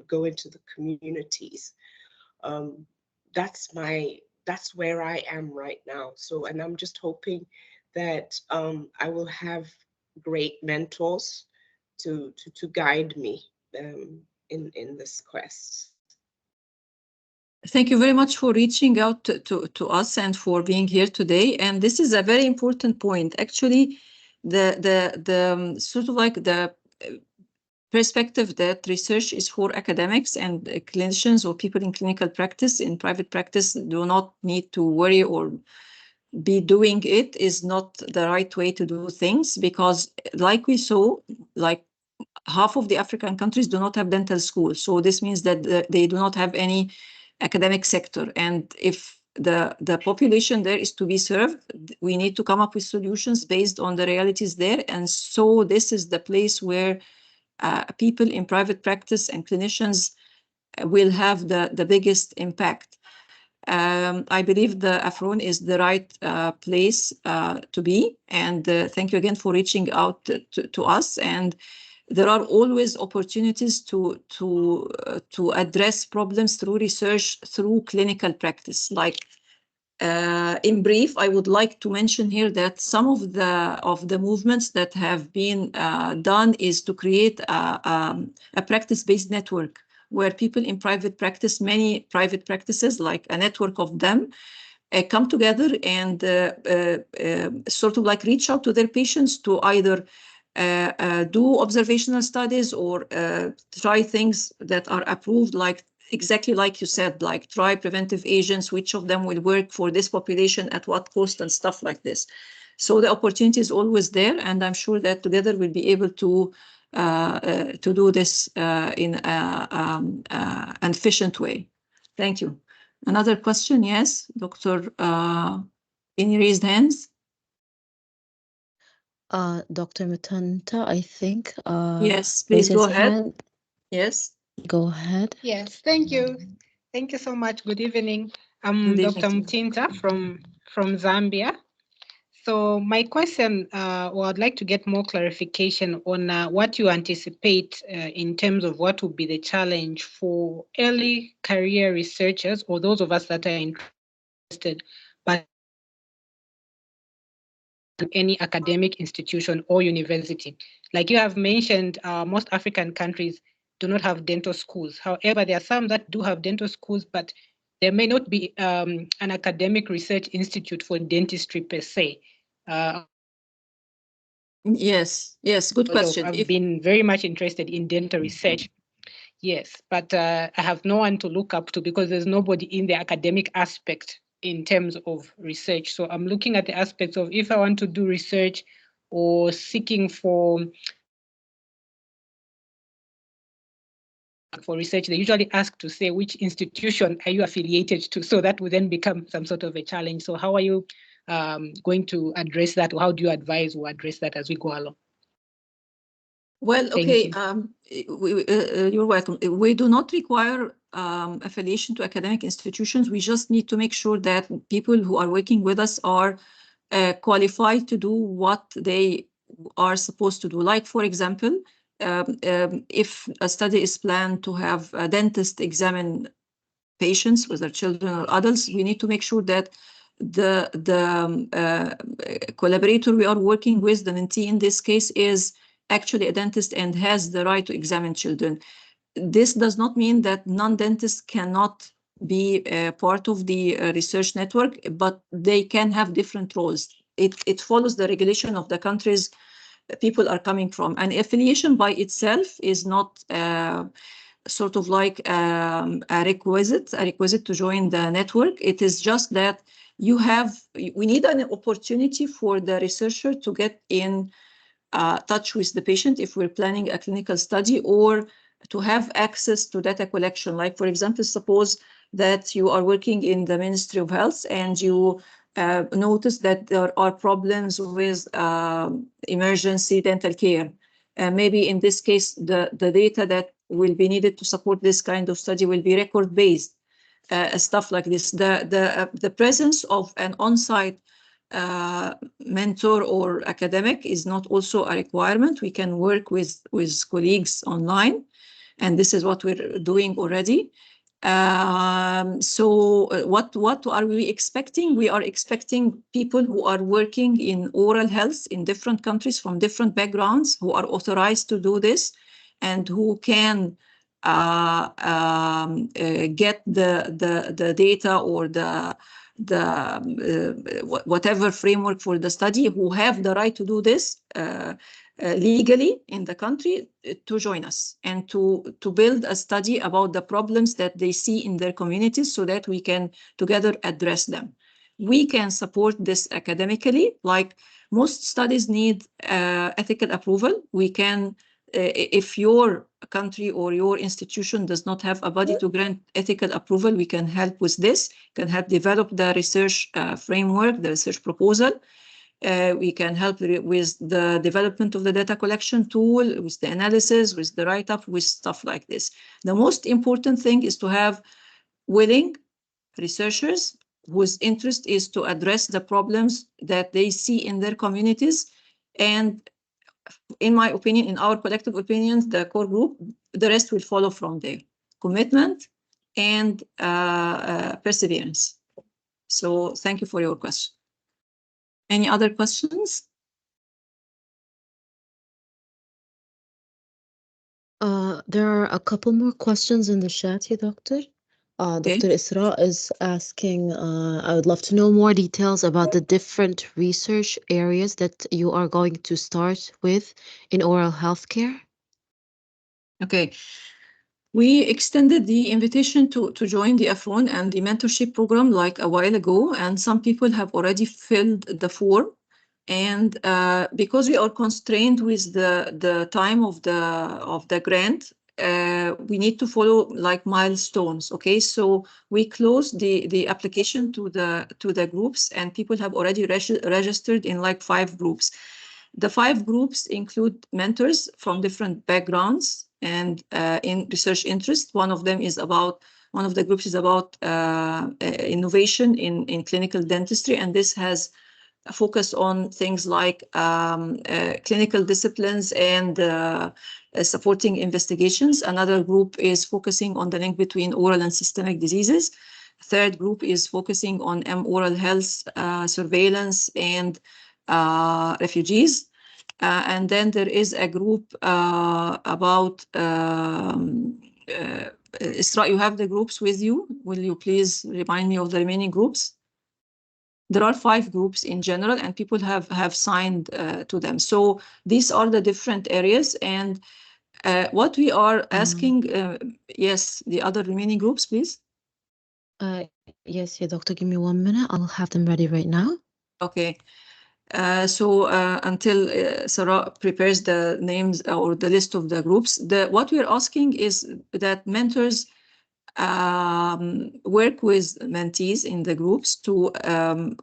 go into the communities, that's where I am right now. So, and I'm just hoping that I will have great mentors to guide me in this quest. Thank you very much for reaching out to us and for being here today. And this is a very important point. Actually, the sort of like the perspective that research is for academics and clinicians or people in clinical practice, in private practice, do not need to worry or be doing it is not the right way to do things, because like we saw, like half of the African countries do not have dental schools. So this means that they do not have any academic sector. And if the population there is to be served, we need to come up with solutions based on the realities there. And so this is the place where people in private practice and clinicians will have the biggest impact. I believe the AFRONE is the right place to be. And thank you again for reaching out to us. And there are always opportunities to address problems through research, through clinical practice. Like in brief, I would like to mention here that some of the movements that have been done is to create a practice-based network where people in private practice, many private practices, like a network of them, come together and sort of like reach out to their patients to either do observational studies or try things that are approved, like exactly like you said, like try preventive agents, which of them will work for this population at what cost and stuff like this. So the opportunity is always there, and I'm sure that together we'll be able to do this in an efficient way. Thank you. Another question, yes, Dr. Any raised hands? Dr. Matanta, I think. Yes, please go ahead. Hand. Yes. Go ahead. Yes, thank you. Thank you so much. Good evening. I'm Dr. Mtinta from Zambia. So my question, or I'd like to get more clarification on what you anticipate in terms of what would be the challenge for early career researchers or those of us that are interested, but any academic institution or university. Like you have mentioned, most African countries do not have dental schools. However, there are some that do have dental schools, but there may not be an academic research institute for dentistry per se. Yes, good question. I've been very much interested in dental research. Yes, but I have no one to look up to because there's nobody in the academic aspect in terms of research. So I'm looking at the aspects of if I want to do research or seeking for research, they usually ask to say which institution are you affiliated to, so that would then become some sort of a challenge. So how are you going to address that, or how do you advise or address that as we go along? Well, okay, you're welcome. We do not require affiliation to academic institutions. We just need to make sure that people who are working with us are qualified to do what they are supposed to do. Like, for example, if a study is planned to have a dentist examine patients, whether children or adults, we need to make sure that the collaborator we are working with, the mentee in this case, is actually a dentist and has the right to examine children. This does not mean that non-dentists cannot be part of the research network, but they can have different roles. It follows the regulation of the countries people are coming from. And affiliation by itself is not sort of like a requisite to join the network. It is just that we need an opportunity for the researcher to get in touch with the patient if we're planning a clinical study, or to have access to data collection. Like, for example, suppose that you are working in the Ministry of Health and you notice that there are problems with emergency dental care. Maybe in this case, the data that will be needed to support this kind of study will be record-based, stuff like this. The presence of an on-site mentor or academic is not also a requirement. We can work with colleagues online, and this is what we're doing already. So what are we expecting? We are expecting people who are working in oral health in different countries from different backgrounds, who are authorized to do this and who can get the data or whatever framework for the study, who have the right to do this legally in the country, to join us and to build a study about the problems that they see in their communities so that we can together address them. We can support this academically. Like, most studies need ethical approval. We can, if your country or your institution does not have a body to grant ethical approval, we can help with this, can help develop the research framework, the research proposal. We can help with the development of the data collection tool, with the analysis, with the write-up, with stuff like this. The most important thing is to have willing researchers whose interest is to address the problems that they see in their communities. And in my opinion, in our collective opinions, the core group, the rest will follow from there. Commitment and perseverance. So thank you for your question. Any other questions? There are a couple more questions in the chat here, Doctor. Dr. Isra is asking, I would love to know more details about the different research areas that you are going to start with in oral health care. Okay. We extended the invitation to join the AFRONE and the mentorship program like a while ago, and some people have already filled the form. And because we are constrained with the time of the grant, we need to follow like milestones. Okay, so we closed the application to the groups, and people have already registered in like 5 groups. The 5 groups include mentors from different backgrounds and in research interest. One of the groups is about innovation in clinical dentistry, and this has a focus on things like clinical disciplines and supporting investigations. Another group is focusing on the link between oral and systemic diseases. A third group is focusing on oral health surveillance and refugees. And then there is a group about Isra, you have the groups with you. Will you please remind me of the remaining groups? There are 5 groups in general, and people have signed to them. So these are the different areas. And what we are asking, yes, the other remaining groups, please. Yes, yeah, Doctor, give me 1 minute. I'll have them ready right now. Okay. So until Sarah prepares the names or the list of the groups, what we are asking is that mentors work with mentees in the groups to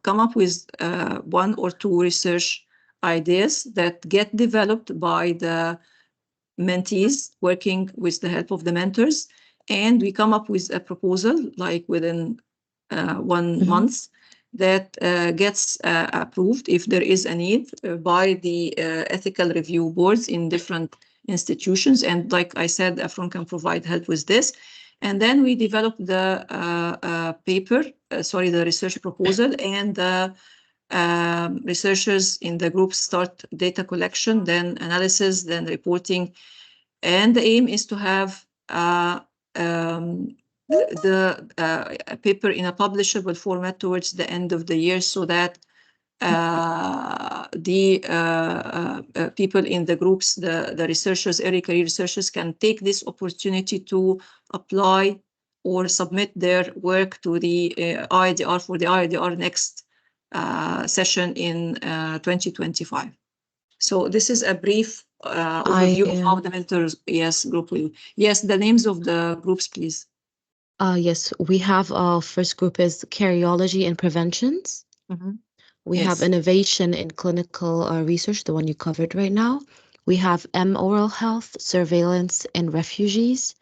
come up with 1 or 2 research ideas that get developed by the mentees working with the help of the mentors. And we come up with a proposal like within 1 month that gets approved if there is a need by the ethical review boards in different institutions. And like I said, AFRONE can provide help with this. And then we develop the the research proposal, and the researchers in the group start data collection, then analysis, then reporting. And the aim is to have a paper in a publishable format towards the end of the year, so that the people in the groups, the researchers, early career researchers, can take this opportunity to apply or submit their work to the IIDR for the IIDR next session in 2025. So this is a brief overview of how the mentors group will. Yes, the names of the groups, please. Yes, we have our first group is Cardiology and Preventions. We have Innovation in Clinical Research, the one you covered right now. We have Oral Health, Surveillance, and Refugees.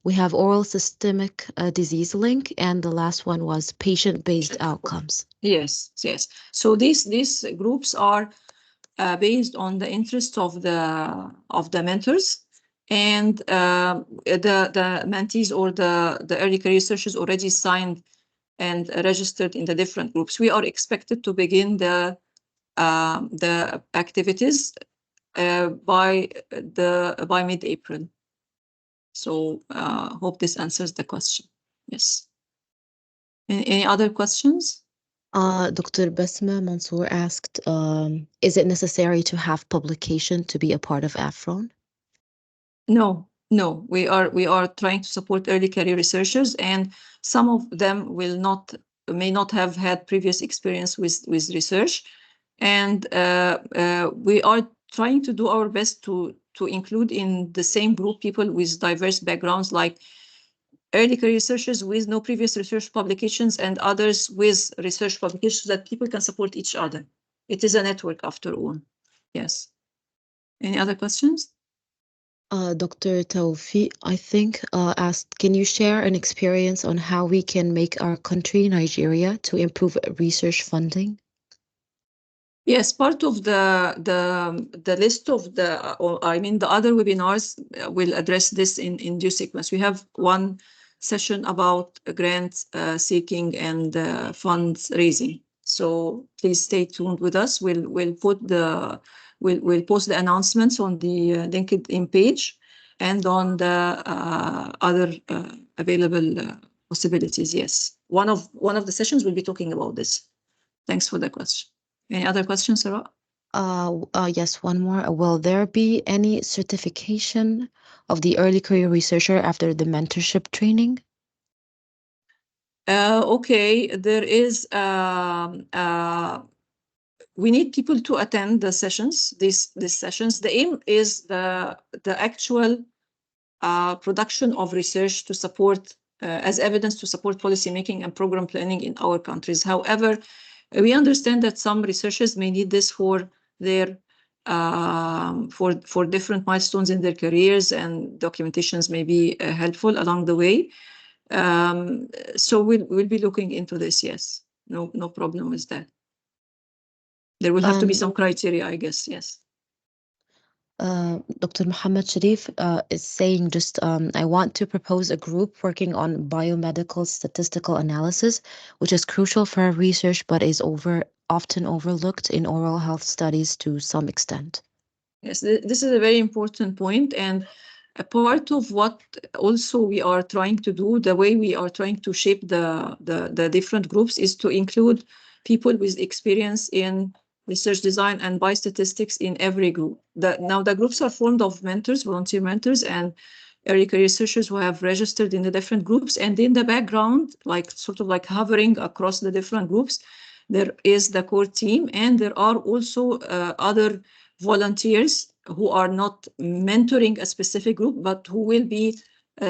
We have Oral Systemic Disease Link, and the last one was Patient-Based Outcomes. Yes. So these groups are based on the interests of the mentors, and the mentees or the early career researchers already signed and registered in the different groups. We are expected to begin the activities by mid-April. So hope this answers the question. Yes. Any other questions? Dr. Basma Mansour asked, is it necessary to have publication to be a part of AFRONE? No. We are trying to support early career researchers, and some of them may not have had previous experience with research, and we are trying to do our best to include in the same group people with diverse backgrounds, like early career researchers with no previous research publications and others with research publications, so that people can support each other. It is a network after all. Yes. Any other questions? Dr. Tawfi, I think, asked, can you share an experience on how we can make our country, Nigeria, to improve research funding? Yes, part of the list of the, or I mean, the other webinars will address this in due sequence. We have one session about grant seeking and funds raising. So please stay tuned with us. We'll post the announcements on the LinkedIn page and on the other available possibilities. Yes, one of the sessions will be talking about this. Thanks for the question. Any other questions, Sarah? Yes, one more. Will there be any certification of the early career researcher after the mentorship training? Okay, there is. We need people to attend the sessions. These sessions. The aim is the actual production of research to support as evidence to support policymaking and program planning in our countries. However, we understand that some researchers may need this for their for different milestones in their careers, and documentations may be helpful along the way. So we'll be looking into this. Yes, no problem with that. There will have to be some criteria, I guess. Yes. Dr. Muhammad Sharif is saying just, I want to propose a group working on biomedical statistical analysis, which is crucial for research, but is often overlooked in oral health studies to some extent. Yes, this is a very important point, and a part of what also we are trying to do, the way we are trying to shape the different groups, is to include people with experience in research design and biostatistics in every group. Now the groups are formed of mentors, volunteer mentors, and early career researchers who have registered in the different groups. And in the background, like sort of like hovering across the different groups, there is the core team, and there are also other volunteers who are not mentoring a specific group, but who will be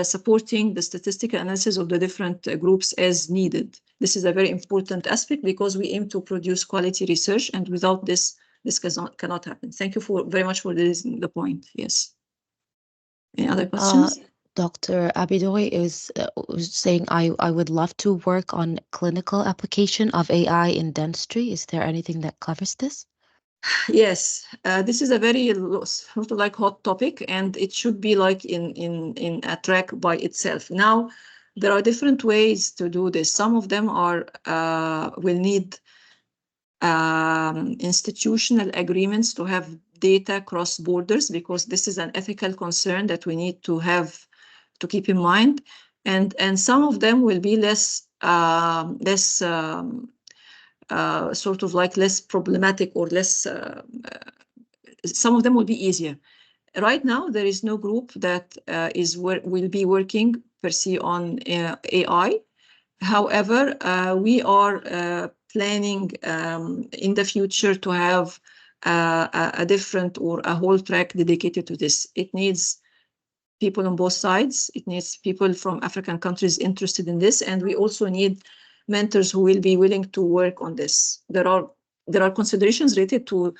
supporting the statistical analysis of the different groups as needed. This is a very important aspect because we aim to produce quality research, and without this, this cannot happen. Thank you very much for raising the point. Yes. Any other questions? Dr. Abidoi is saying, I would love to work on clinical application of AI in dentistry. Is there anything that covers this? Yes, this is a very sort of like hot topic, and it should be like in a track by itself. Now, there are different ways to do this. Some of them are will need institutional agreements to have data cross borders, because this is an ethical concern that we need to have to keep in mind. And some of them will be less sort of like less problematic, or less, some of them will be easier. Right now, there is no group that will be working per se on AI. However, we are planning in the future to have a different or a whole track dedicated to this. It needs people on both sides. It needs people from African countries interested in this, and we also need mentors who will be willing to work on this. There are considerations related to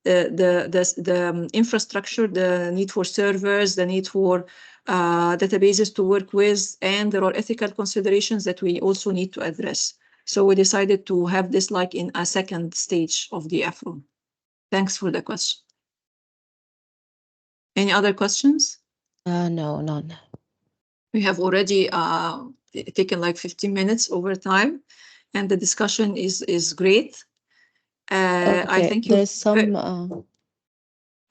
the infrastructure, the need for servers, the need for databases to work with, and there are ethical considerations that we also need to address. So we decided to have this like in a second stage of the AFRONE. Thanks for the question. Any other questions? No, none. We have already taken like 15 minutes over time, and the discussion is great. Okay, I think there's some.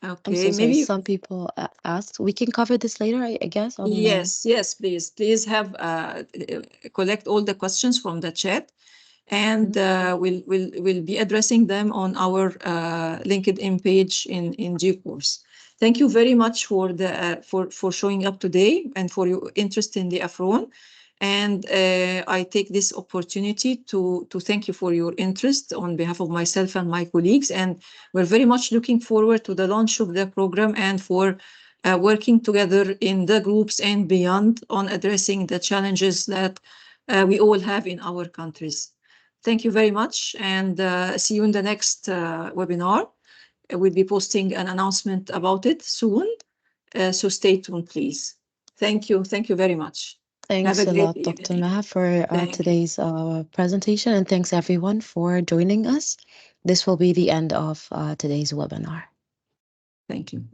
Okay, I'm so sorry. maybe Some people asked. We can cover this later, I guess. yes, please have collect all the questions from the chat, and we'll be addressing them on our LinkedIn page in due course. Thank you very much for for showing up today and for your interest in the AFRONE. And I take this opportunity to thank you for your interest on behalf of myself and my colleagues. And we're very much looking forward to the launch of the program, and for working together in the groups and beyond on addressing the challenges that we all have in our countries. Thank you very much, and see you in the next webinar. We'll be posting an announcement about it soon. So stay tuned, please. Thank you. Thank you very much. Thanks Have a a great lot, Dr. evening. Maha, for Thank you. today's presentation, and thanks everyone for joining us. This will be the end of today's webinar. Thank you.